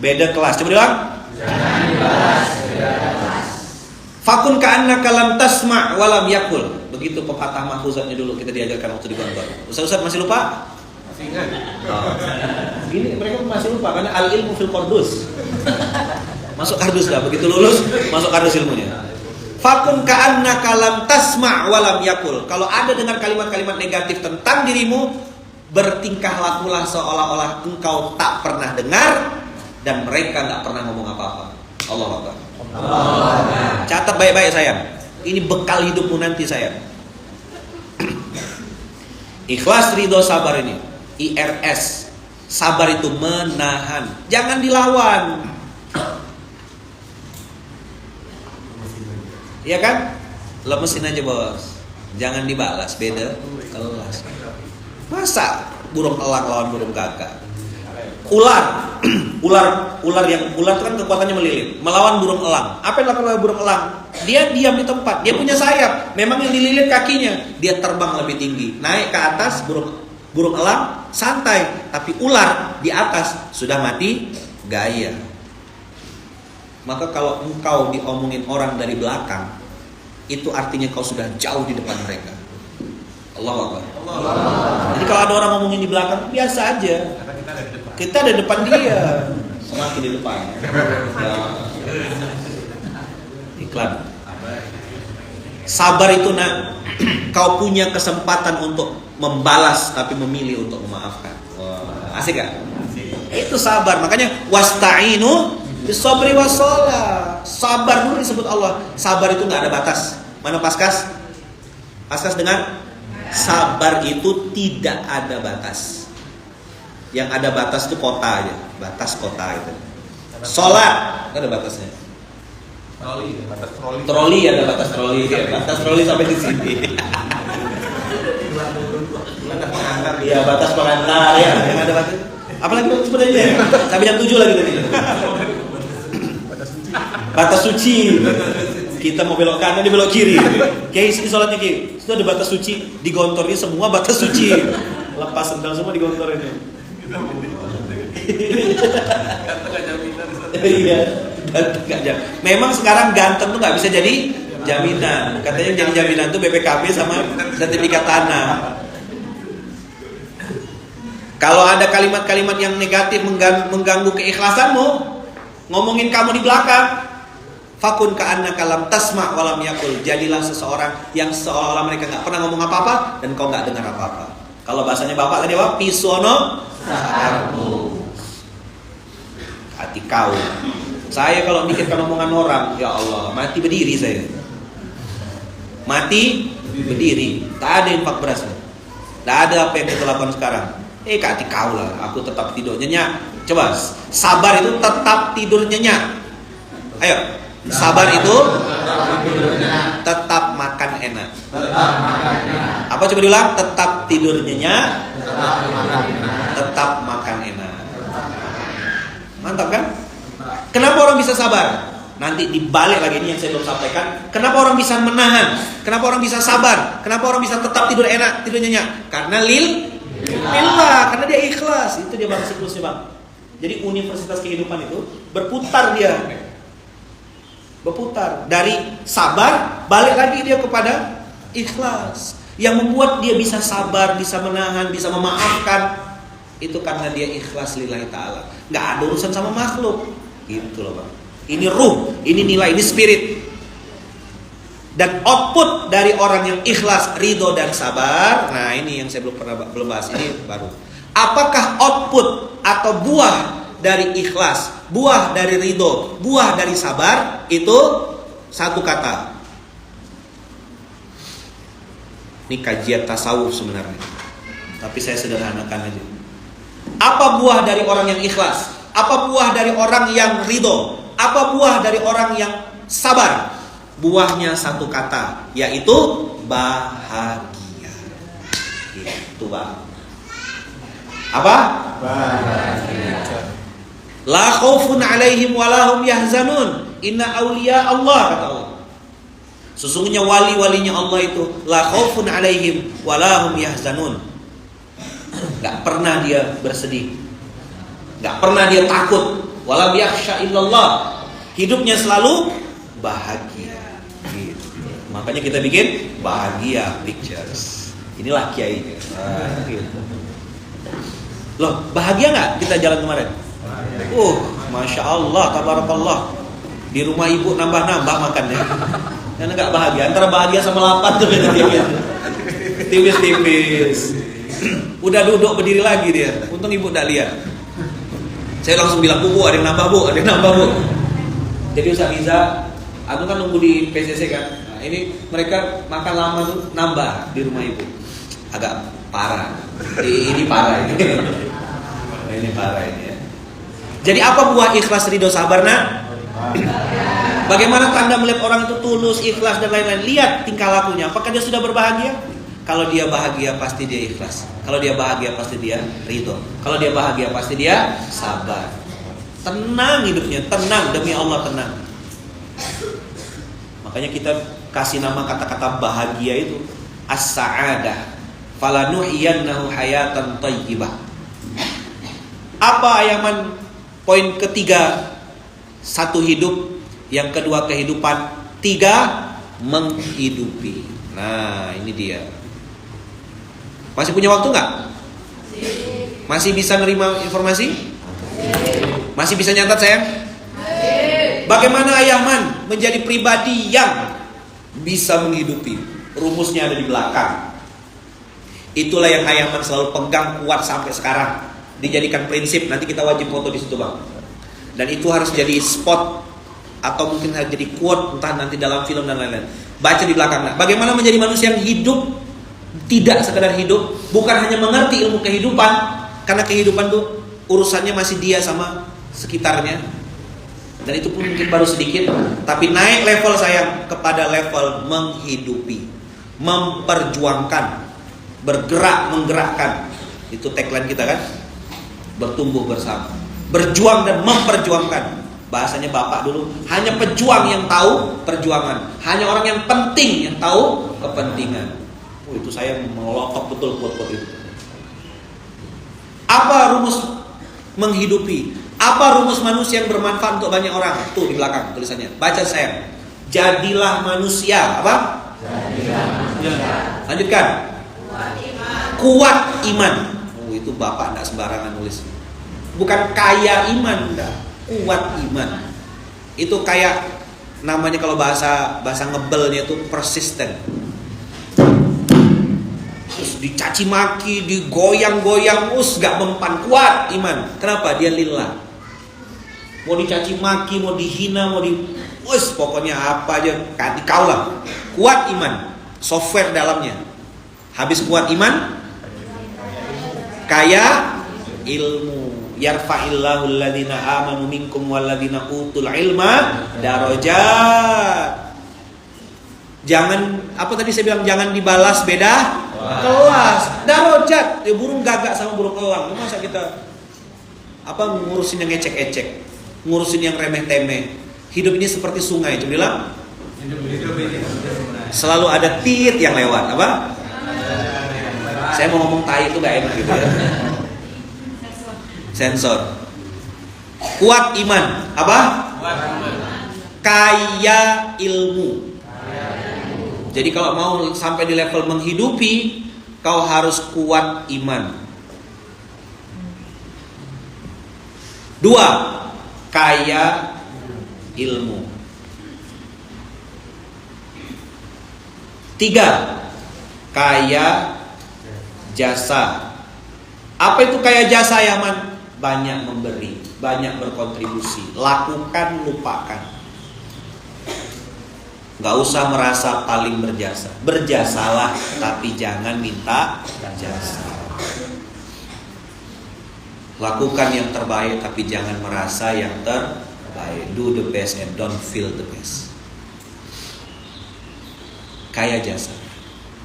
Beda kelas. Coba bilang. Jangan dibalas, beda kelas. Fakun ka'annaka lam tasma' wa lam yakul. Begitu pepatah mahfuzatnya dulu kita diajarkan waktu di kantor. Ustaz masih lupa? Masih ingat. Gini mereka masih lupa karena al ilmu fil qardus. Masuk kardus dah, begitu lulus masuk kardus ilmunya. Fakun ka'annaka lam tasma' wa lam yakul. Kalau ada dengar kalimat-kalimat negatif tentang dirimu, bertingkah lakulah seolah-olah engkau tak pernah dengar dan mereka nggak pernah ngomong apa-apa. Allahu Akbar. Catat baik-baik sayang. Ini bekal hidupmu nanti sayang. Ikhlas, ridho, sabar ini. IRS. Sabar itu menahan. Jangan dilawan. Iya kan? Lemesin aja bos. Jangan dibalas. Beda kelas. Masa burung elang lawan burung gagak? Ular itu kan kekuatannya melilit, melawan burung elang. Apa yang dilakukan oleh burung elang? Dia diam di tempat. Dia punya sayap. Memang yang dililit kakinya. Dia terbang lebih tinggi, naik ke atas. Burung elang santai, tapi ular di atas sudah mati gaya. Maka kalau engkau diomongin orang dari belakang, itu artinya kau sudah jauh di depan mereka. Allahu Akbar. Jadi kalau ada orang ngomongin di belakang, biasa aja. Kita ada di depan dia, semakin di depan. Ya. Iklan. Sabar itu nak, kau punya kesempatan untuk membalas tapi memilih untuk memaafkan. Wah, asik gak? Itu sabar. Makanya wasta'inu bisabri wassalah. Sabar dulu disebut Allah. Sabar itu nggak ada batas. Mana Paskas? Paskas dengar? Sabar itu tidak ada batas. Yang ada batas itu kota aja, batas kota itu. Sholat ada batasnya. Troli ada batas troli, batas troli sampai di sini. Batas pengantar, iya batas pengantar ya. Yang ada batas. Apalagi sebenarnya sampai jam 7 lagi tadi. Batas suci. Kita mau belok kanan, dia belok kiri. Kayak sini sholatnya kiri. Itu ada batas suci, digontornya semua batas suci. Lepas sendal semua digontorin. Iya, memang sekarang ganteng tuh nggak bisa jadi jaminan. Katanya jadi jaminan tuh BPKB sama sertifikat tanah. Kalau ada kalimat-kalimat yang negatif mengganggu keikhlasanmu, ngomongin kamu di belakang, fakun ka'annaka lam tasma' wa lam yakul. Jadilah seseorang yang seolah-olah mereka nggak pernah ngomong apa-apa dan kau nggak dengar apa-apa. Kalau bahasanya bapak tadi apa? Pisono sakarepmu. Hati kau. Saya kalau mikirkan omongan orang, ya Allah, mati berdiri saya. Mati berdiri. Tak ada infak beras. Tak ada apa yang kita lakukan sekarang. Hati kau lah. Aku tetap tidur nyenyak. Coba, sabar itu tetap tidur nyenyak. Ayo, sabar itu tetap makan enak. Apa coba diulang? Tetap tidur nyenyak, tetap makan enak. Mantap kan? Kenapa orang bisa sabar? Nanti dibalik lagi ini yang saya belum sampaikan. Kenapa orang bisa menahan? Kenapa orang bisa sabar? Kenapa orang bisa tetap tidur enak, tidur nyenyak? Karena lillah, karena dia ikhlas. Itu dia bang siklusnya bang. Jadi universitas kehidupan itu berputar dia. Berputar dari sabar balik lagi dia kepada ikhlas. Yang membuat dia bisa sabar, bisa menahan, bisa memaafkan itu karena dia ikhlas lillahi ta'ala. Gak ada urusan sama makhluk. Gitu loh Bang. Ini ruh, ini nilai, ini spirit. Dan output dari orang yang ikhlas, ridho dan sabar. Nah ini yang saya belum bahas, ini baru. Apakah output atau buah dari ikhlas, buah dari ridho, buah dari sabar? Itu satu kata. Ini kajian tasawuf sebenarnya, tapi saya sederhanakan aja. Apa buah dari orang yang ikhlas? Apa buah dari orang yang ridho? Apa buah dari orang yang sabar? Buahnya satu kata, yaitu bahagia. Itu Bang. Apa? Bahagia. La khaufun alaihim walahum yahzanun. Inna awliya Allah, kata Allah. Sesungguhnya wali-walinya Allah itu la khaufun alaihim walahum yahzanun. Gak pernah dia bersedih, gak pernah dia takut. Walam yakhsha illallah. Hidupnya selalu bahagia gitu. Makanya kita bikin bahagia pictures. Inilah kiainya. Gitu. Loh, bahagia gak kita jalan kemarin? Masya Allah, tabarakallah. Di rumah ibu nambah-nambah makannya. Karena gak bahagia, antara bahagia sama lapar tuh beda tipis. Tipis-tipis. Udah duduk berdiri lagi dia. Untung ibu gak lihat. Saya langsung bilang, Bu, ada yang nambah Bu, ada yang nambah Bu. Jadi Ustaz Riza, aku kan nunggu di PCC kan. Nah, ini mereka makan lama tuh nambah di rumah ibu. Agak parah. Ini parah ini. Ini parah ini ya. Jadi apa buah ikhlas ridho sabar nak? Bagaimana tanda melihat orang itu tulus, ikhlas dan lain-lain? Lihat tingkah lakunya. Apakah dia sudah berbahagia? Kalau dia bahagia pasti dia ikhlas. Kalau dia bahagia pasti dia ridho. Kalau dia bahagia pasti dia sabar. Tenang hidupnya, tenang, demi Allah tenang. Makanya kita kasih nama kata-kata bahagia itu as-sa'adah. Falanuhyiyannahu hayatan thayyibah. Apa Ayaman? Poin ketiga, satu hidup. Yang kedua kehidupan. Tiga, menghidupi. Nah ini dia. Masih punya waktu nggak? Masih bisa nerima informasi? Masih bisa nyatat sayang? Bagaimana Ayaman menjadi pribadi yang bisa menghidupi? Rumusnya ada di belakang. Itulah yang Ayaman selalu pegang kuat sampai sekarang. Dijadikan prinsip. Nanti kita wajib foto di situ Bang. Dan itu harus jadi spot atau mungkin harus jadi quote, entah nanti dalam film dan lain-lain. Baca di belakang. Bagaimana menjadi manusia yang hidup, tidak sekedar hidup, bukan hanya mengerti ilmu kehidupan, karena kehidupan tuh urusannya masih dia sama sekitarnya. Dan itu pun mungkin baru sedikit, tapi naik level sayang kepada level menghidupi, memperjuangkan, bergerak, menggerakkan. Itu tagline kita kan? Bertumbuh bersama, berjuang dan memperjuangkan. Bahasanya bapak dulu, hanya pejuang yang tahu perjuangan, hanya orang yang penting yang tahu kepentingan. Itu saya melotok betul quote-quote itu. Apa rumus menghidupi? Apa rumus manusia yang bermanfaat untuk banyak orang? Tuh di belakang tulisannya. Baca saya. Jadilah manusia. Apa? Jadilah manusia. Lanjutkan. Kuat iman. Itu bapak enggak sembarangan nulis. Bukan kaya iman, enggak. Kuat iman. Itu kayak namanya kalau bahasa ngebelnya itu persisten. Terus dicaci maki, digoyang-goyang, gak mempan, kuat iman. Kenapa? Dia lillah. Mau dicaci maki, mau dihina, mau pokoknya apa aja kau lah. Kuat iman. Software dalamnya. Habis kuat iman, kaya ilmu. Yarfa'illahu alladhina amanu minkum walladhina utul ilma darajat. Jangan, apa tadi saya bilang, jangan dibalas beda kelas. Darajat. Ya, burung gagak sama burung elang. Masa kita ngurusin yang ecek-ecek, ngurusin yang remeh-temeh. Hidup ini seperti sungai, cuma bilang. Selalu ada tit yang lewat, apa? Saya mau ngomong tai itu gak enak gitu ya. Sensor. Kuat iman. Apa? Kaya ilmu. Jadi kalau mau sampai di level menghidupi, kau harus kuat iman. 2, kaya ilmu. 3, kaya jasa. Apa itu kaya jasa, Yaman? Banyak memberi, banyak berkontribusi. Lakukan, lupakan. Gak usah merasa paling berjasa. Berjasalah, tapi jangan minta jasa. Lakukan yang terbaik, tapi jangan merasa yang terbaik. Do the best and don't feel the best. Kaya jasa.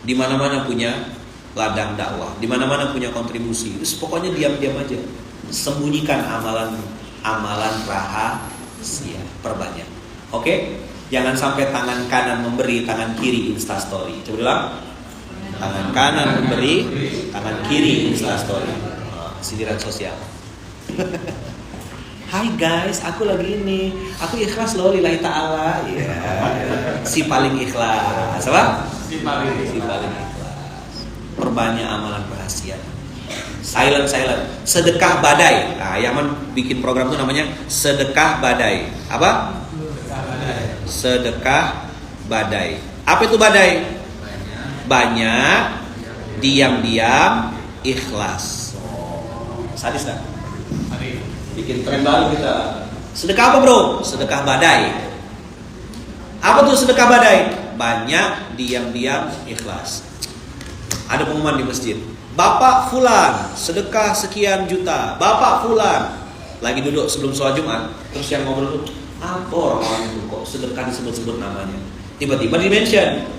Di mana-mana punya ladang dakwah, di mana-mana punya kontribusi. Terus pokoknya diam-diam aja. Sembunyikan amalan rahasia, perbanyak. Oke? Jangan sampai tangan kanan memberi, tangan kiri instastory. Coba bilang, tangan kanan memberi, tangan kiri instastory. Sindiran sosial. Hai guys, aku lagi ini. Aku ikhlas loh lillahi ta'ala. Si paling ikhlas. Apa? Si paling ikhlas. Perbanyak amalan rahasia. Silent. Sedekah badai. Nah, Yaman bikin program itu namanya sedekah badai. Apa? Sedekah badai. Apa itu badai? Banyak, diam-diam, ikhlas. Sadis tak? Bikin tren baru kita. Sedekah apa bro? Sedekah badai. Apa tuh sedekah badai? Banyak, diam-diam, ikhlas. Ada pengumuman di masjid. Bapak Fulan, sedekah sekian juta. Bapak Fulan. Lagi duduk sebelum sholat Jumat. Terus yang ngobrol tuh, apa orang-orang itu kok sedekah disebut-sebut namanya? Tiba-tiba di-mention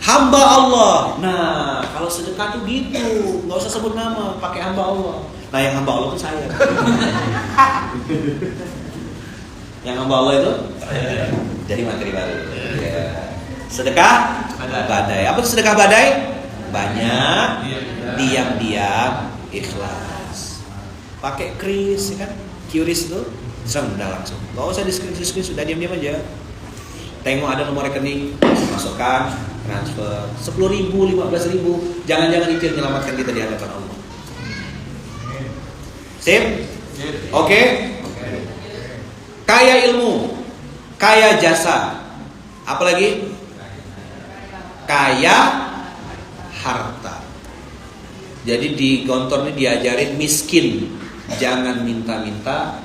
hamba Allah. Nah, kalau sedekah tuh gitu, nggak usah sebut nama, pakai hamba Allah. Nah, yang hamba Allah itu saya. Yang hamba Allah itu jadi materi baru. Ya. Sedekah badai. Apa itu sedekah badai? Banyak, diam-diam, ikhlas. Pakai kris, kan? QRIS itu, sudah langsung. Gak usah di-screen, sudah diam-diam aja. Tengok ada nomor rekening, masukkan, transfer 10.000, 15.000. Jangan-jangan itu yang menyelamatkan kita di hadapan Allah. Sip? Oke? Kaya ilmu, kaya jasa. Apalagi? Kaya harta. Jadi di Gontor ini diajarin miskin, jangan minta-minta.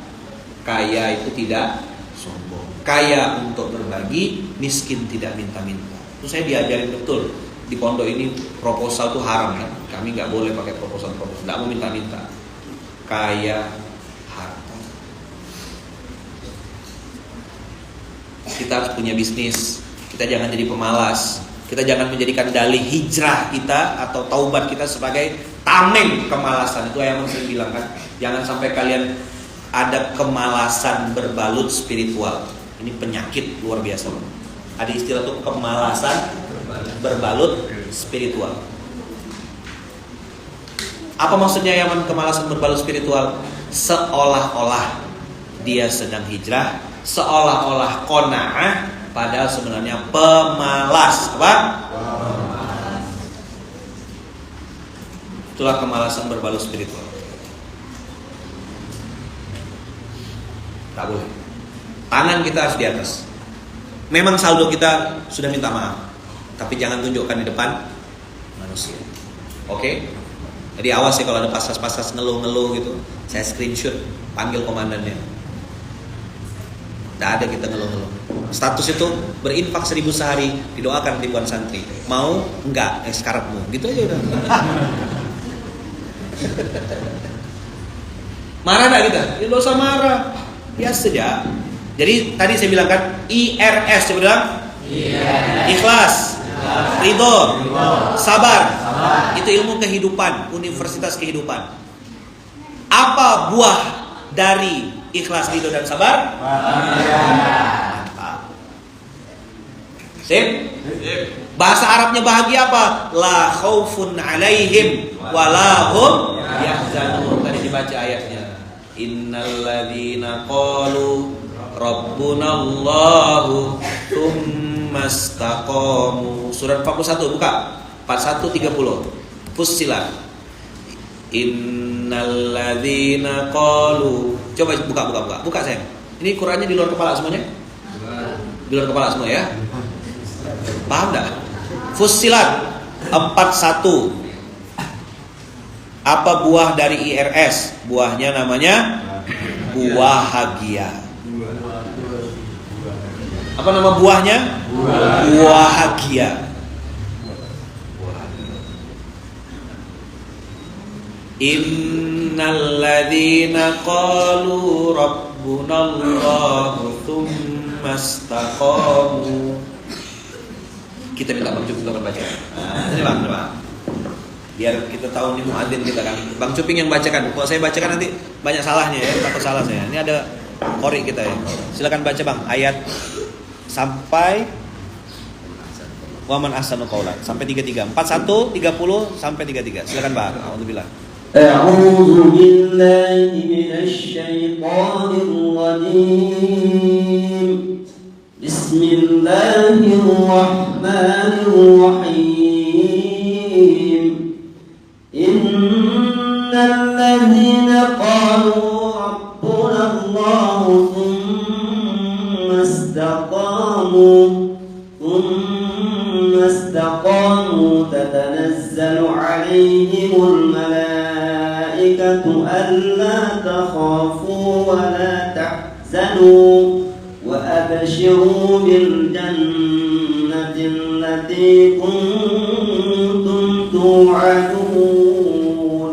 Kaya itu tidak sombong. Kaya untuk berbagi, miskin tidak minta-minta. Itu saya diajarin betul. Di pondok ini proposal itu haram kan. Kami nggak boleh pakai proposal, nggak mau minta-minta. Kaya harta. Kita harus punya bisnis. Kita jangan jadi pemalas. Kita jangan menjadikan dalih hijrah kita atau taubat kita sebagai tameng kemalasan. Itu yang sering bilang kan. Jangan sampai kalian ada kemalasan berbalut spiritual. Ini penyakit luar biasa. Ada istilah tuh kemalasan berbalut spiritual. Apa maksudnya Yaman kemalasan berbalut spiritual? Seolah-olah dia sedang hijrah, seolah-olah qanaah, padahal sebenarnya pemalas. Apa? Itulah kemalasan berbalut spiritual. Tak boleh. Tangan kita harus di atas. Memang saldo kita sudah minta maaf, tapi jangan tunjukkan di depan manusia. Oke? Jadi awas ya kalau ada pasas-pasas ngeluh-ngeluh gitu. Saya screenshot, panggil komandannya. Tidak ada kita ngeluh-ngeluh. Status itu berinfak 1.000 sehari, didoakan ribuan santri. Mau? Enggak, sekarangmu. Gitu aja udah. Marah enggak kita? Ya enggak usah marah. Biasa saja. Jadi tadi saya bilang kan IRS, coba bilang ikhlas, ridho, sabar. Itu ilmu kehidupan, universitas kehidupan. Apa buah dari ikhlas, ridho dan sabar? Mantap. Sip? Bahasa Arabnya bahagia apa? La khaufun alaihim wa la hum yahzanun. Tadi dibaca ayatnya. Innalladzina qalu Rabbunallahu tsumma istaqamu. Surat 41 buka. 41:30. Fussilat. Innalladzina qalu. Coba buka sayang. Ini Qurannya di luar kepala semuanya? Di luar kepala semua ya? Paham enggak? Fussilat 41. Apa buah dari IRS? Buahnya namanya buahagia. Apa nama buahnya? Buahagia. Innalladzina qalu rabbunallahu tsumma istaqamu. Kita minta Bang Cuping untuk baca. Ini Bang. Biar kita tahu nih muadzin kita kan. Bang Cuping yang bacakan. Kalau saya bacakan nanti banyak salahnya ya, takut salah saya. Ini ada qori kita ya. Silakan baca Bang ayat sampai wa man ahsanu qaulan sampai 33. 41 30 sampai 33. Silakan Bang. Alhamdulillah. A'udzu billahi minasy syaithanir rajim. Bismillahirrahmanirrahim. Innal ladzina qalu rabbunallahu tsumma istaqamu tatanazzalu 'alaihimul malaikatu alla takhafu wa la tahzanu وأبشروا بالجنة التي كنتم توعدون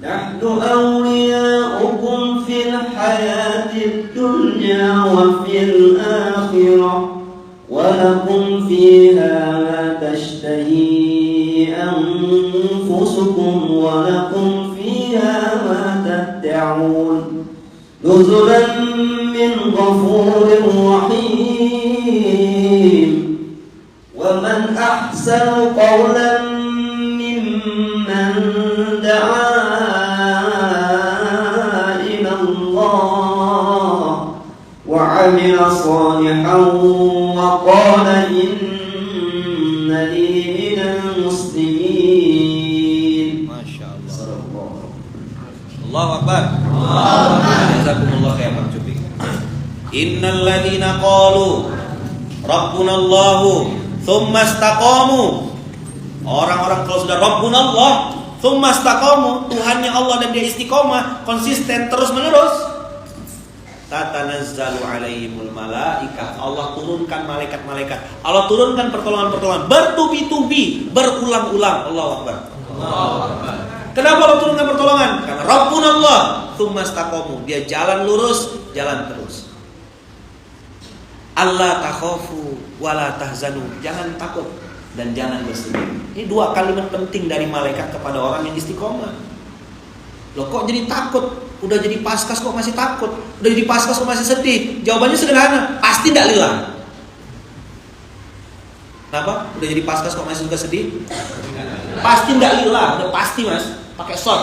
نحن أولياؤكم في الحياة الدنيا وفي الآخرة ولكم فيها ما تشتهي أنفسكم ولكم فيها ما تدعون نزلا من غفور رحيم ومن أحسن قولا ممن دعا إلى الله وعمل صالحا وقال إنني من المسلمين. ما شاء الله. Allahu Akbar. Jazakumullah khair Bang Cuping. Innal ladzina qalu rabbunallahu tsumma istaqamu. Orang-orang kalau sudah rabbunallah tsumma istaqamu, Tuhannya Allah dan dia istiqomah, konsisten terus-menerus. Tatanazzalu alaihimul malaikah. Allah turunkan malaikat-malaikat. Allah turunkan pertolongan-pertolongan bertubi-tubi, berulang-ulang. Allahu Akbar. Allahu Akbar. Kenapa Allah turunkan pertolongan? Karena Rabbunallah tsumma istaqamu. Dia jalan lurus, jalan terus. Allah takhafu wala tahzanu. Jangan takut dan jangan bersedih. Ini dua kalimat penting dari malaikat kepada orang yang istiqomah. Loh kok jadi takut? Udah jadi paskas kok masih takut? Udah jadi paskas kok masih sedih? Jawabannya sederhana, pasti tidak lillah. Kenapa? Udah jadi paskas kok masih suka sedih? Pasti tidak lillah, udah pasti Mas. Pakai short.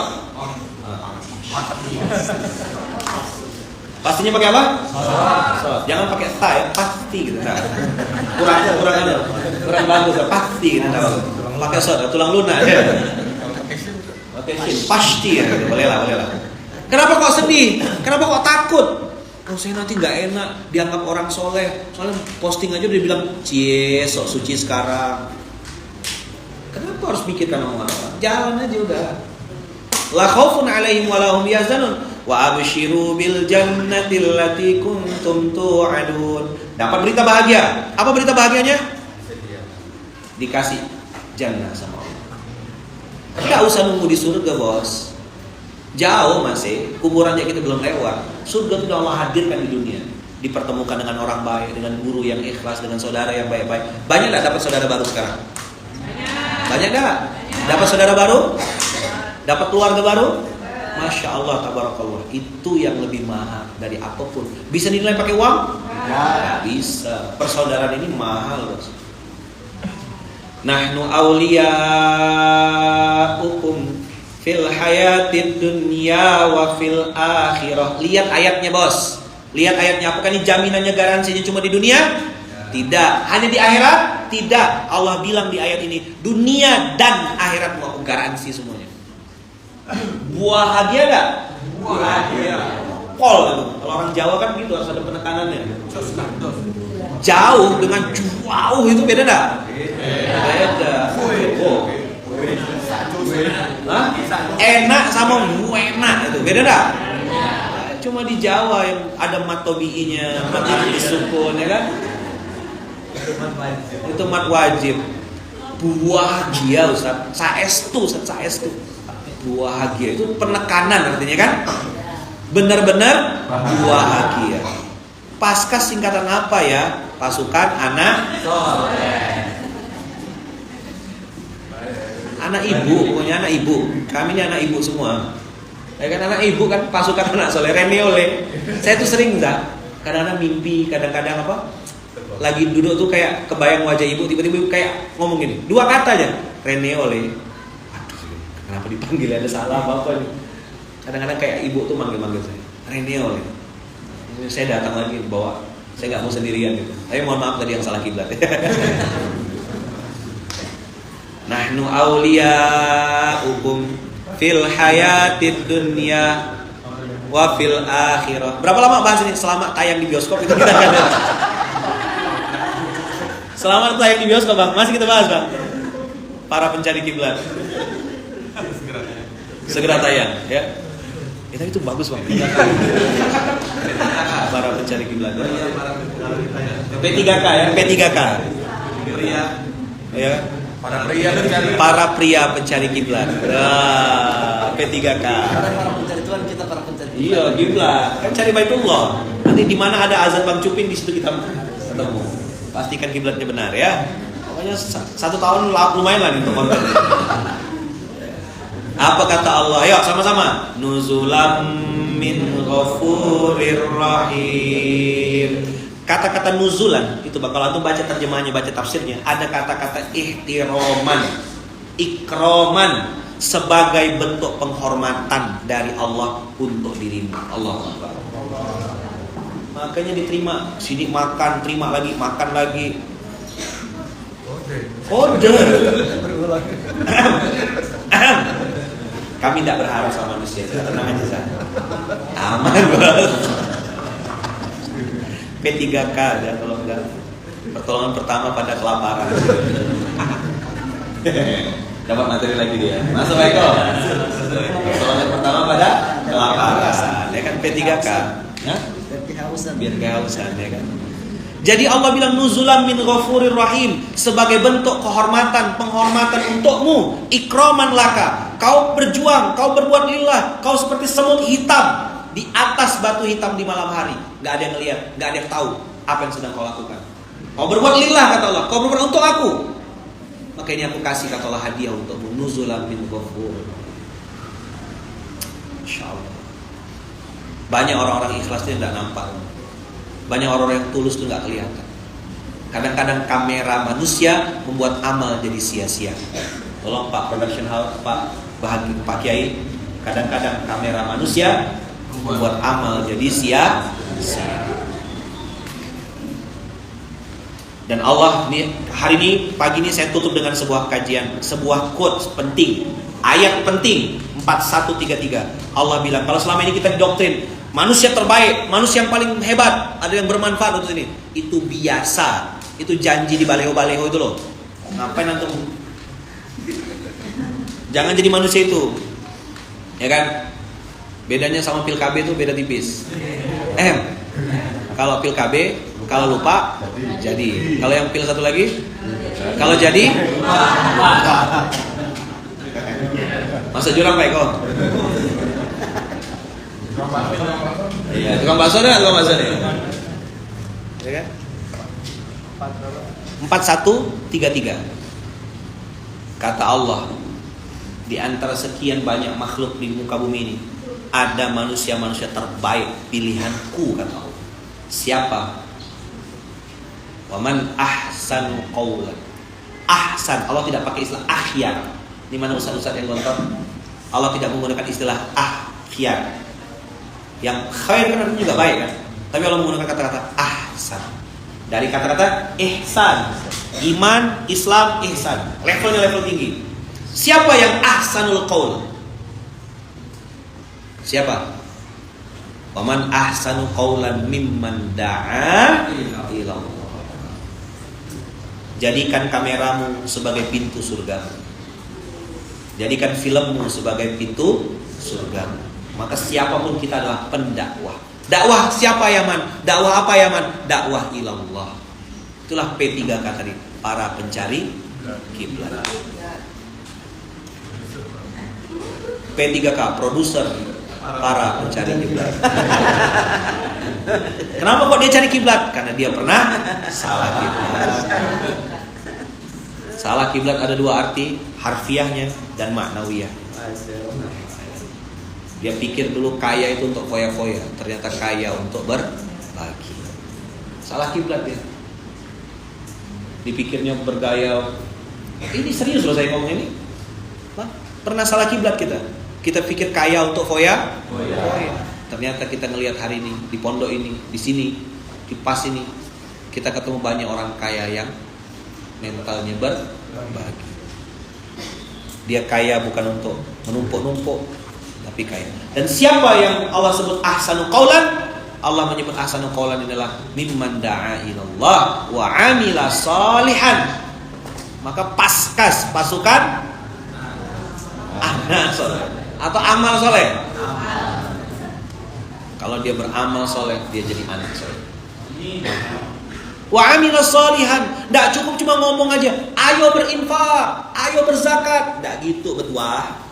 Pastinya pakai apa? Short. Jangan pakai tie, pasti gitu. Nah. Kurang bagus, pasti gitu. Nah. Pakai short, tulang lunak. Ya. Pakai shin, pasti ya. Boleh lah. Kenapa kok sedih? Kenapa kok takut? Kalau saya nanti nggak enak dianggap orang soleh. Soalnya posting aja udah bilang, cie sok suci sekarang. Kenapa harus mikirkan orang? Jalan aja udah. La khaufun 'alaihim wa lahum yahzanun wa abshiru bil jannati allati kuntum tu'adun. Dapat berita bahagia. Apa berita bahagianya? Dikasih jannah sama Allah. Enggak usah nunggu di surga, Bos. Jauh masih, kuburannya kita belum lewat. Surga sudah Allah hadirkan di dunia. Dipertemukan dengan orang baik, dengan guru yang ikhlas, dengan saudara yang baik-baik. Banyak enggak dapat saudara baru sekarang? Banyak enggak? Dapat saudara baru? Dapat keluarga baru? Masya Allah, tabarakallah. Itu yang lebih mahal dari apapun. Bisa dinilai pakai uang? Nggak bisa. Persaudaraan ini mahal, Bos. Nahnu awliya'ukum fil hayatid dunya wa fil akhirah. Lihat ayatnya, Bos. Lihat ayatnya. Apakah ini jaminannya, garansinya cuma di dunia? Tidak. Hanya di akhirat? Tidak. Allah bilang di ayat ini, dunia dan akhirat mau garansi semuanya. Bahagia enggak? Bahagia. Pol itu. Kalau orang Jawa kan gitu, harus ada penekanannya. Jauh dengan jauh itu beda enggak? Beda. Oh. Hah? Enak sama enak itu beda enggak? Cuma di Jawa yang ada mat tobi'inya, mat disukun, ya kan? Itu mat wajib. Bahagia Ustaz. Saestu, Ustaz, saestu. Bahagia itu penekanan artinya kan? Benar-benar bahagia. Paskas singkatan apa ya? Pasukan anak soleh. Anak ibu, pokoknya anak ibu. Kami ini anak ibu semua. Ya kan, anak ibu kan pasukan anak soleh. Reneole. Saya tuh sering enggak, kadang-kadang mimpi, kadang-kadang apa, lagi duduk tuh kayak kebayang wajah ibu, tiba-tiba ibu kayak ngomong gini, 2 kata aja, Reneole. Aduh, kenapa dipanggil, ada salah apa nih? Kadang-kadang kayak ibu tuh manggil-manggil saya, Reneole. Saya datang lagi bawa, saya nggak mau sendirian gitu. Tapi mohon maaf tadi yang salah kiblat. Nahnu awliya'ukum fil hayatid dunya wa fil akhirah. Berapa lama bahas ini? Selama tayang di bioskop itu kita kan. Selama tayang di bioskop, Bang. Masih kita bahas, Bang. Para pencari kiblat. Segera tayang, ya. Itu bagus, Bang. Para pencari kiblat. P3K ya, P3K. Ya. Para pria pencari kiblat. P3K. Para pencari Tuhan, kita para pencari. Iya, kiblat. Kan cari Baitullah. Nanti di mana ada azan Bang Cuping, di situ kita ketemu. Pastikan kiblatnya benar ya. Pokoknya 1 tahun lumayan lah untuk konten. Apa kata Allah? Ayo sama-sama. Nuzulam min ghafurir rahim. Kata-kata nuzulan itu bakal antum baca terjemahnya, baca tafsirnya. Ada kata-kata ihtiroman, ikroman, sebagai bentuk penghormatan dari Allah untuk dirimu. Allah Akbar. Makanya diterima. Sini makan, terima lagi, makan lagi. Kode. Kami tidak berharap sama manusia. Tenang aja saya. Aman banget. P3K ya, tolong enggak. Pertolongan pertama pada kelaparan. Dapat materi lagi dia. Masuk Eko. Pertolongan pertama pada kelaparan. Ya kan P3K. Hah? Biar kehausan ya kan. Jadi Allah bilang nuzulam min ghafurir rahim, sebagai bentuk kehormatan, penghormatan untukmu, ikraman laka. Kau berjuang, kau berbuat lillah, kau seperti semut hitam di atas batu hitam di malam hari. Gak ada yang ngelihat, gak ada yang tahu apa yang sedang kau lakukan. Kau berbuat lillah kata Allah, kau berbuat untuk aku. Maka ini aku kasih kata Allah hadiah untukmu, nuzulam min ghafur. Insyaallah. Banyak orang-orang ikhlas itu tidak nampak. Banyak orang-orang yang tulus itu nggak kelihatan. Kadang-kadang kamera manusia membuat amal jadi sia-sia. Tolong Pak Production House, Pak Bahagia, Pak Kiai. Kadang-kadang kamera manusia membuat amal jadi sia-sia. Dan Allah hari ini, pagi ini saya tutup dengan sebuah kajian, sebuah quote penting, ayat penting 4133. Allah bilang kalau selama ini kita didoktrin manusia terbaik, manusia yang paling hebat, ada yang bermanfaat untuk ini. Itu biasa. Itu janji di baleho-baleho itu loh. Ngapain antum? Jangan jadi manusia itu. Ya kan? Bedanya sama pil KB itu beda tipis. Kalau pil KB, kalau lupa jadi. Kalau yang pil satu lagi, kalau jadi masa jurang Pak Eko? Iya, tukang bakso dah, tukang bakso nih. Ya kan? 4133. Kata Allah, di antara sekian banyak makhluk di muka bumi ini, ada manusia-manusia terbaik pilihanku kata Allah. Siapa? Waman ahsanu qawlan. Ahsan, Allah tidak pakai istilah ahyar. Di mana ustaz-ustaz yang gontor? Allah tidak menggunakan istilah ahyan. Yang khair kan juga baik kan, tapi Allah menggunakan kata-kata ahsan. Dari kata-kata ihsan, iman, Islam, ihsan, levelnya level tinggi. Siapa yang ahsanul qaul? Siapa? Waman ahsanu qaulan mimman da'a ila Allah. Jadikan kameramu sebagai pintu surga. Jadikan filmmu sebagai pintu surga. Maka siapapun kita adalah pendakwah. Dakwah siapa ya man? Dakwah apa ya man? Dakwah ilallah. Itulah P3K tadi, para pencari kiblat. P3K, produser para pencari kiblat. Kenapa kok dia cari kiblat? Karena dia pernah salah kiblat. Salah kiblat ada dua arti, harfiahnya dan maknawiyah. Dia pikir dulu kaya itu untuk foya-foya, ternyata kaya untuk berbagi. Salah kiblat dia. Dipikirnya bergaya. Ini serius loh saya ngomong ini. Pernah salah kiblat kita. Kita pikir kaya untuk foya. Ternyata kita ngelihat hari ini di pondok ini, di sini, di pas ini, kita ketemu banyak orang kaya yang mentalnya berbagi. Dia kaya bukan untuk menumpuk-numpuk, tapi kaya. Dan siapa yang Allah sebut ahsanu qaulan? Allah menyebut ahsanu qaulan adalah mimman da'a ilallah wa 'amila shalihan. Maka paskas, pasukan anak soleh atau amal soleh. Kalau dia beramal soleh, dia jadi anak soleh. Wa 'amila shalihan. Tidak cukup cuma ngomong aja, ayo berinfak, ayo berzakat. Tidak gitu betuah.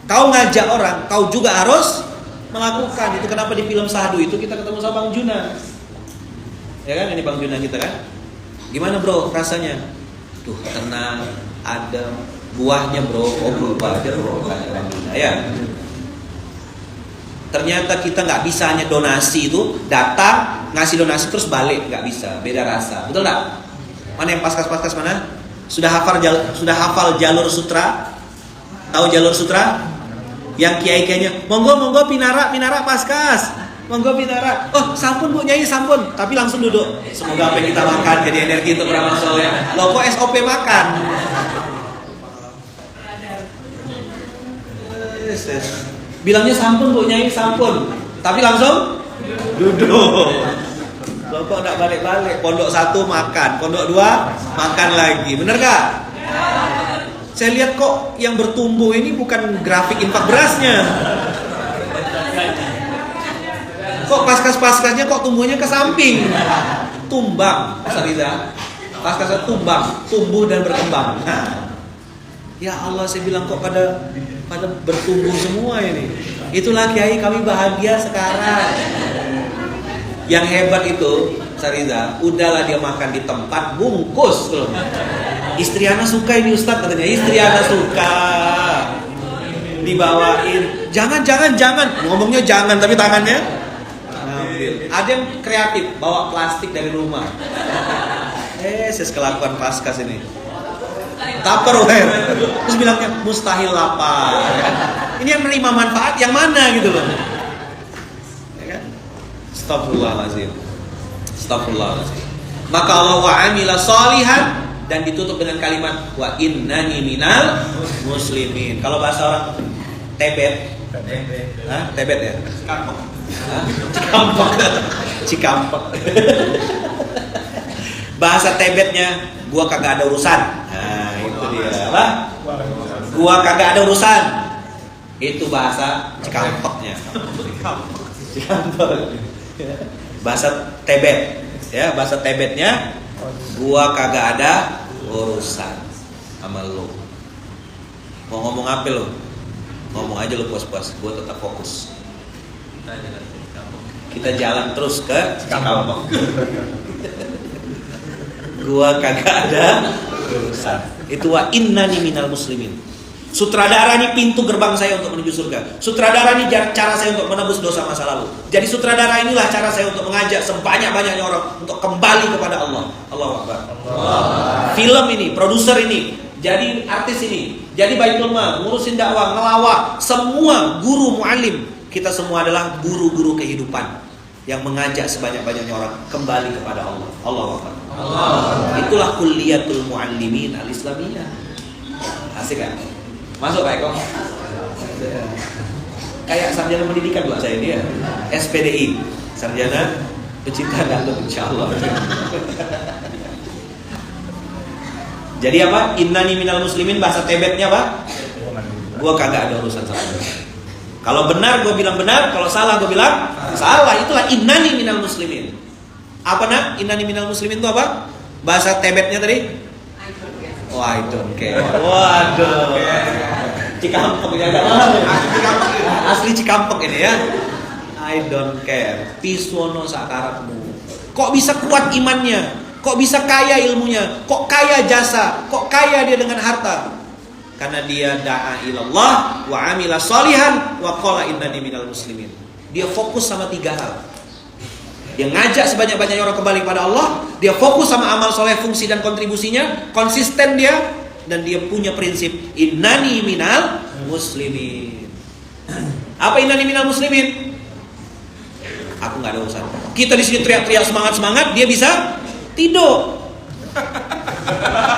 Kau ngajak orang, kau juga harus melakukan. Itu kenapa di film Sahdu itu kita ketemu sama Bang Juna. Ya kan, ini Bang Juna kita kan. Gimana bro rasanya? Tuh tenang, adem, buahnya bro, buah aja bro, kata Bang Juna ya. Ternyata kita nggak bisa hanya donasi itu, datang ngasih donasi terus balik, nggak bisa, beda rasa, betul nggak? Mana yang paskas-paskas mana? Sudah hafal jalur sutra? Tahu jalur sutra? Yang kiai-kiainya, monggo pinara paskas, monggo pinara. Oh sampun bu nyai sampun, tapi langsung duduk. Semoga apa yang kita makan jadi energi untuk beramal soleh. Loh kok SOP makan? Bilangnya sampun bu nyai sampun, tapi langsung duduk. Loh kok enggak balik-balik? Pondok 1 makan, pondok 2 makan lagi, bener gak? Saya lihat kok yang bertumbuh ini bukan grafik infak berasnya. Kok paskas-paskasnya kok tumbuhnya ke samping? Tumbang, Sariza. Paskasnya tumbang, tumbuh dan berkembang. Nah, ya Allah, saya bilang kok pada bertumbuh semua ini. Itulah kiai kami bahagia sekarang. Yang hebat itu, Sariza, udahlah dia makan di tempat bungkus loh. Istri anak suka ini Ustaz katanya. Istri anak suka. Dibawain. Jangan. Ngomongnya jangan tapi tangannya ambil. Ada yang kreatif, bawa plastik dari rumah. Saya kelakuan paskas ini. Tupperware. Terus bilangnya mustahil lapar. Ini yang menerima manfaat yang mana gitu loh. Ya kan? Astagfirullahaladzim. Maka Allah wa amila shalihan, dan ditutup dengan kalimat wa innani minal muslimin. Kalau bahasa orang Tebet, Tebet ya? Cikampek. Bahasa Tebetnya, gua kagak ada urusan. Nah, itu dia. Apa? Gua kagak ada urusan. Itu bahasa Cikampeknya. Cikampek. Bahasa Tebet, ya, bahasa Tebetnya, gua kagak ada urusan sama lo. Mau ngomong apa lo? Ngomong aja lo puas-puas, gua tetap fokus. Kita jalan terus ke Cikampek. Gua kagak ada urusan. Itu wa innani minal muslimin. Sutradara ini pintu gerbang saya untuk menuju surga. Sutradara ini cara saya untuk menebus dosa masa lalu. Jadi sutradara inilah cara saya untuk mengajak sebanyak-banyaknya orang untuk kembali kepada Allah. Allahu Akbar. Film ini, produser ini, jadi artis ini, Jadi Baitul Mal, ngurusin dakwah, ngelawak, semua guru muallim. Kita semua adalah guru-guru kehidupan yang mengajak sebanyak-banyaknya orang kembali kepada Allah. Allahu Akbar. Itulah kulliyatul muallimin al-islamiyah. Asik kan? Masuk Pak Eko? Kayak sarjana pendidikan buat saya dia. SPDI, sarjana pecinta dalam, insyaallah. Jadi apa? Innani minal muslimin, bahasa Tibetnya apa? Gua kagak ada urusan sama lu. Kalau benar gua bilang benar, kalau salah gua bilang salah. Itulah innani minal muslimin. Apa nak? Innani minal muslimin itu apa? Bahasa Tibetnya tadi? Oh, I don't care. Waduh. Cikampek ya kan? Asli Cikampek ini ya. I don't care. Piswono sakarapmu. Kok bisa kuat imannya? Kok bisa kaya ilmunya? Kok kaya jasa? Kok kaya dia dengan harta? Karena dia da'a ilallah wa amila sholihan wa qala innani minal muslimin. Dia fokus sama 3 hal. Dia ngajak sebanyak-banyaknya orang kembali kepada Allah. Dia fokus sama amal soleh, fungsi dan kontribusinya. Konsisten dia. Dan dia punya prinsip innani minal muslimin. Apa innani minal muslimin? Aku gak ada urusan. Kita di sini teriak-teriak semangat-semangat, dia bisa tidur.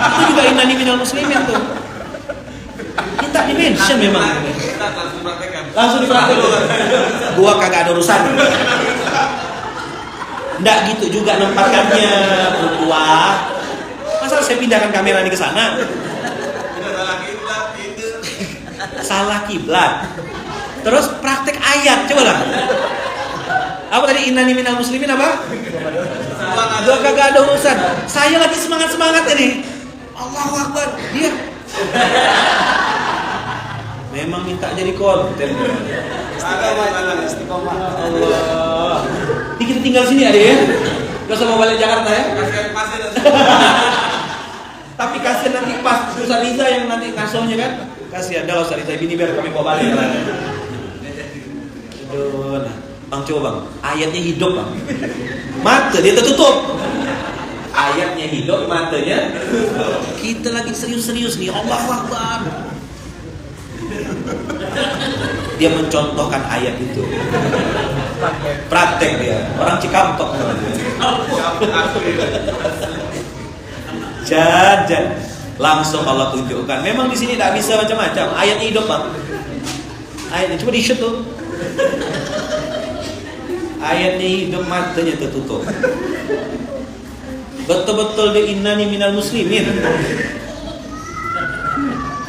Itu juga innani minal muslimin tuh. Kita dimension memang. Langsung dipraktekkan. Gua kagak ada urusan. Nggak gitu juga nempatkannya, berdua. Masa saya pindahkan kamera ini ke sana? Salah kiblat. Terus praktek ayat, coba lah. Apa tadi innani minal muslimin apa? Gua kagak ada urusan. Saya lagi semangat-semangat ini. Allahu Akbar. Dia memang minta jadi konten. Istiqomah. Allah. Ini kita tinggal sini ada ya. Gak usah mau balik Jakarta ya. Tapi kasihan nanti pas Ustaz Riza yang nanti ngasuhnya kan. Kasihan dah Ustaz Riza bini biar kami bawa balik. Aduh, nah. Bang coba bang, ayatnya hidup bang. Mata dia tertutup. Ayatnya hidup, matanya. Kita lagi serius-serius nih. Allahu Akbar. Dia mencontohkan ayat itu. Praktek dia. Orang Cikampek. Jajan. Langsung Allah tunjukkan. Memang di sini tidak bisa macam-macam. Ayatnya hidup bang. Ayatnya coba di shoot tuh. Ayatnya hidup, matanya tertutup. Betul-betul di innani minal muslimin.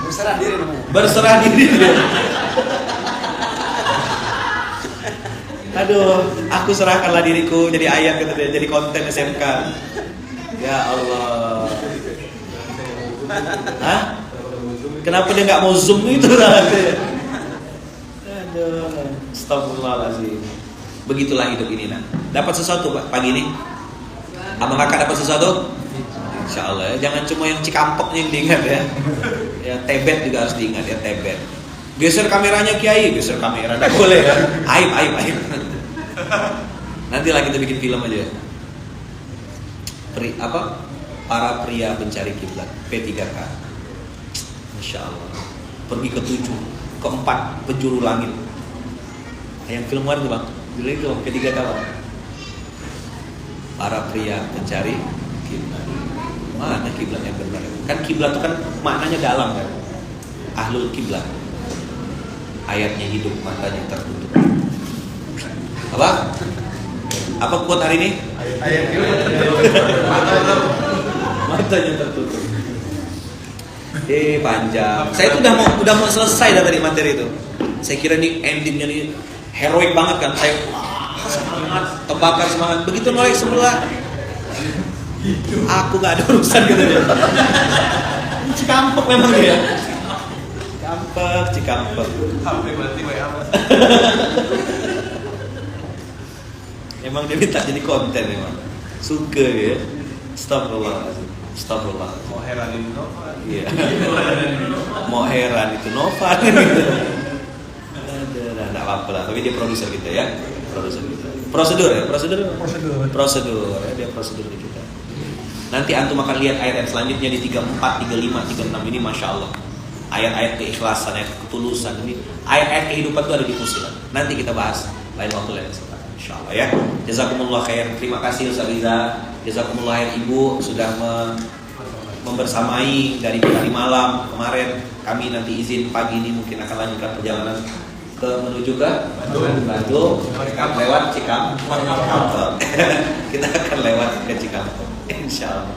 Berserah diri namanya. Berserah diri. Aduh, aku serahkanlah diriku jadi ayat kata dia, jadi konten SMK. Ya Allah. Hah? Kenapa dia nggak mau zoom itu lah? Aduh, astagfirullahaladzim. Begitulah hidup ini nak. Dapat sesuatu Pak pagi ini? Abang kakak dapat sesuatu? Insya Allah ya. Jangan cuma yang Cikampeknya yang diingat ya. Ya Tebet juga harus diingat ya, Tebet. Geser kameranya Kiai, geser kamera. Nggak boleh ya. Aib. Nantilah kita bikin film aja. Para pria pencari kiblat P3K. Masya Allah. Pergi ke 7, ke 4 penjuru langit. Yang film mana tuh bang? Dulu itu P3K bang. Para pria pencari kiblat. Mana kiblat yang benar? Kan kiblat itu kan maknanya dalam kan. Ahlul kiblat. Ayatnya hidup, matanya tertutup. Apa quote hari ini? Matanya tertutup. Panjang. Saya itu udah mau selesai dari materi itu. Saya kira nih endingnya nih heroik banget kan. Saya semangat, terbakar semangat. Begitu nolak sebelah, aku gak ada urusan gitu dia. Cikampek memang dia. Cikampek. Emang dia minta jadi konten memang. Suka dia. Astagfirullah. Mau heran ini Nova. Iya. Mau heran itu Nova gitu. Enggak apa-apa lah, tapi dia produser kita ya. Produser kita. Prosedur. Ya, dia prosedur di kita. Nanti antum akan lihat ayat selanjutnya di 34, 35, 36 ini Masya Allah. ayat-ayat keikhlasan, ayat ketulusan ini, ayat-ayat kehidupan itu ada di Fussilat. Nanti kita bahas lain waktu lain kesempatan, insyaallah ya. Jazakumullah khair. Terima kasih Ustaz Riza. Jazakumullah khair Ibu sudah membersamai dari tadi malam kemarin. Kami nanti izin pagi ini mungkin akan lanjutkan perjalanan menuju ke Bandung. Lewat Cikampek. Kita akan lewat ke Cikampek, insyaallah.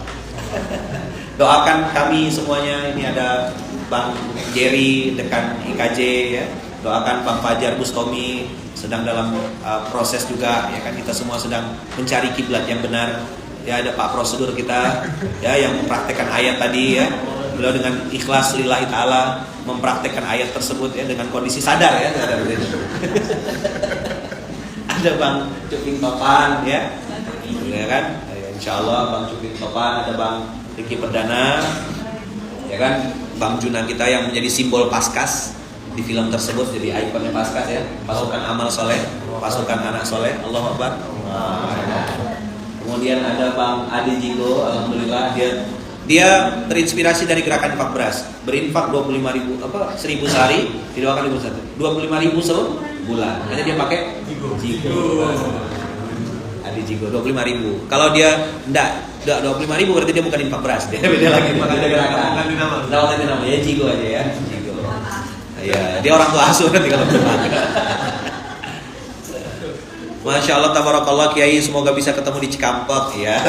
Doakan kami semuanya. Ini ada Bang Jerry dekan IKJ ya. Doakan Bang Fajar Bustomi sedang dalam proses juga ya kan, kita semua sedang mencari kiblat yang benar. Ya, ada Pak Prosedur kita ya yang mempraktekkan ayat tadi ya. Beliau dengan ikhlas lillahi taala mempraktekkan ayat tersebut ya dengan kondisi sadar ya. Ada Bang Cuping Topan ya kan. Ya, insyaallah Bang Cuping Topan, ada Bang Riki Perdana ya kan, Bang Junan kita yang menjadi simbol Paskas di film tersebut, jadi ikonnya Paskas ya, pasukan amal soleh, pasukan anak soleh. Allahu Akbar. Kemudian ada Bang Adi Jigo, alhamdulillah dia terinspirasi dari gerakan infak beras, berinfak 25.000 1000 sehari, didoakan 25.000 sebulan. Hanya dia pakai Jigo. Adi Jigo 25.000. Kalau dia enggak 25.000 berarti dia bukan infak beras, dia beda lagi. Beda gerakan. Ganti nama ya Jigo aja ya. Jigo. Ya, dia orang tua asuh nanti kalau Masya Allah, tabarakallah Kiai, semoga bisa ketemu di Cikampek ya.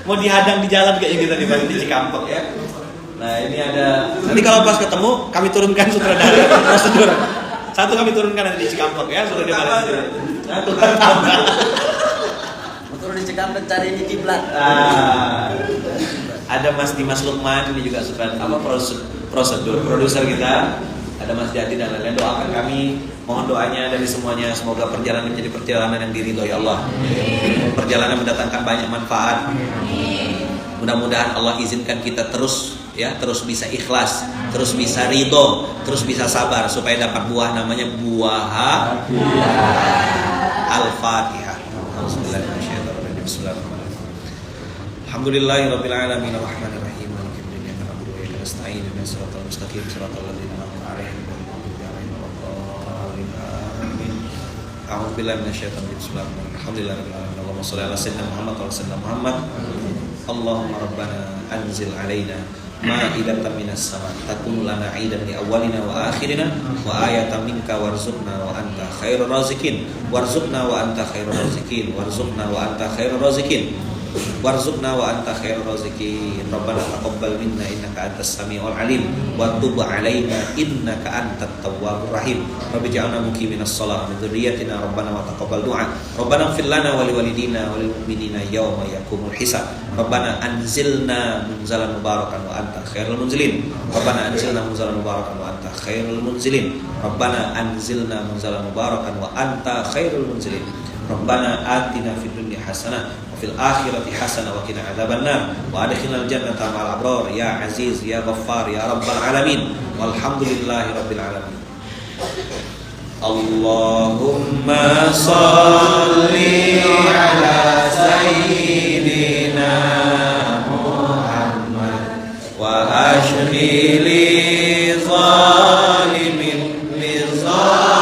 Mau dihadang di jalan kayaknya kita di Cikampek ya. Nah ini ada, nanti kalau pas ketemu kami turunkan sutradara prosedur. Satu kami turunkan nanti di Cikampek ya, sudah dimana? Satu Mau turun di Cikampek cari ini kiblat. Ada Mas Dimas Lukman, ini juga prosedur produser kita. Ada Mas Jati dan lain-lain. Doakan kami, mohon doanya dari semuanya, semoga perjalanan menjadi perjalanan yang diridhoi Allah. Perjalanan mendatangkan banyak manfaat. Mudah-mudahan Allah izinkan kita terus bisa ikhlas, terus bisa ridho, terus bisa sabar supaya dapat buah namanya buah Al-Fatihah. Bismillahirrahmanirrahim. Alhamdulillahirabbil alamin arrahmanir rahim maliki yaumiddin iyyaka na'budu wa iyyaka nasta'in ihdinas siratal mustaqim siratal ladzina an'amta 'alaihim ghairil maghdubi 'alaihim waladdallin. Amin. A'udzu billahi minasyaitonir rajim. Bismillahirrahmanirrahim. Alhamdulillahirabbil alamin. Allahumma shalli ala sayyidina Muhammad wa ala sayyidina Muhammad. Allahumma rabbana anzil 'alaina ma'idatan minas sama' takunu lana 'idan li awwalina wa akhirina wa ayatan minka warzuqna wa anta khairur raziqin warzuqna wa anta khairur raziqin warzuqna wa anta khairur raziqin warzuqna wa anta khairur raziqin. Rabbana taqabbal minna innaka antas samiul alim wa tub 'alaina innaka antat tawwabur rahim. Rabbi ja'alna muqiminas shalah min dzurriyyatina rabbana wa taqabbal du'a. Rabbana ighfir lana wa liwalidina wa lil mu'minina yawma yaqumul hisab. Rabbana anzilna munzalan mubarakan wa anta khairul munzilin. Rabbana anzilna munzalan mubarakan wa anta khairul munzilin. Rabbana anzilna munzalan mubarakan wa anta khairul munzilin. Rabbana atina fid dunya hasanah wa fil akhirati hasanah wa qina adzabannar wa adkhilnal jannata ma'al abrar ya aziz ya ghaffar ya rabbal alamin walhamdulillahi rabbil alamin. Allahumma shalli ala sayyidina Muhammad wa ashghil zalimin bizalimin.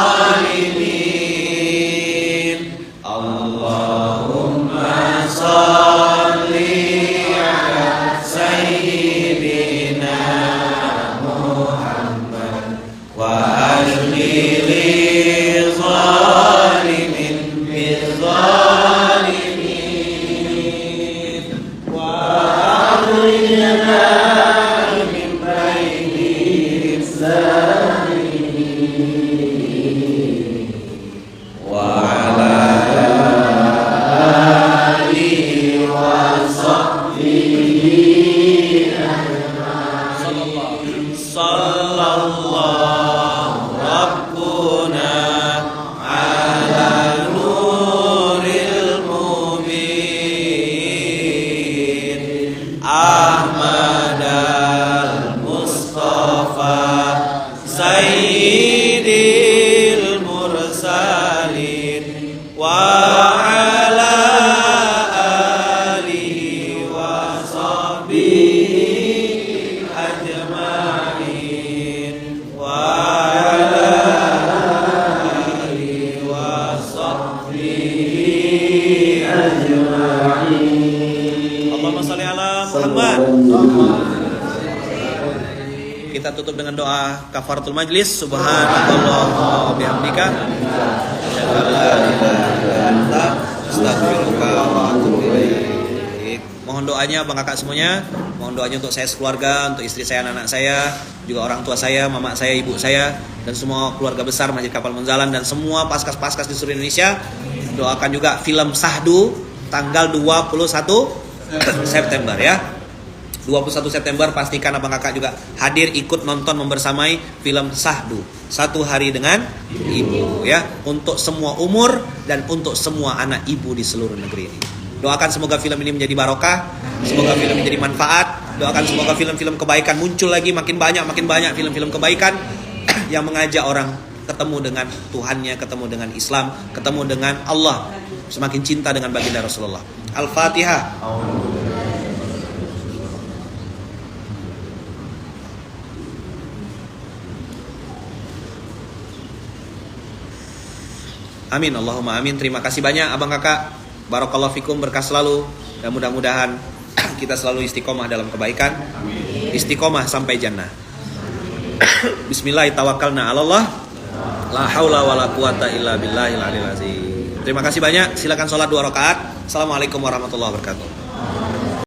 Allahumma shalli ala sayyidina Muhammad wa ashghil zalimin bizalimin wa akhrijna min baini Muhammad. Kita tutup dengan doa kafaratul majlis. Subhanallah wa bihamdika asyhadu an la ilaha illa anta astaghfiruka wa atubu ilaik. Mohon doanya Bang Kakak semuanya. Mohon doanya untuk saya sekeluarga, untuk istri saya, anak-anak saya, juga orang tua saya, mama saya, ibu saya, dan semua keluarga besar Masjid Kapal Munzalam dan semua paskas-paskas di seluruh Indonesia. Doakan juga film Sahdu tanggal 21 September ya. 21 September pastikan Abang Kakak juga hadir ikut nonton membersamai film Sahdu. Satu hari dengan ibu ya, untuk semua umur dan untuk semua anak ibu di seluruh negeri ini. Doakan semoga film ini menjadi barokah, semoga film menjadi manfaat. Doakan semoga film-film kebaikan muncul lagi makin banyak film-film kebaikan yang mengajak orang ketemu dengan Tuhannya, ketemu dengan Islam, ketemu dengan Allah, semakin cinta dengan baginda Rasulullah. Al-Fatihah. Amin, Allahumma amin. Terima kasih banyak Abang Kakak. Barakallahu fikum, berkah selalu. Dan mudah-mudahan kita selalu istiqomah dalam kebaikan. Istiqomah sampai jannah. Bismillahirrahmanirrahim. 'Alallah. La haula wala quwata illa billahil aliyil azim. Terima kasih banyak. Silakan sholat 2 rakaat. Assalamualaikum warahmatullahi wabarakatuh.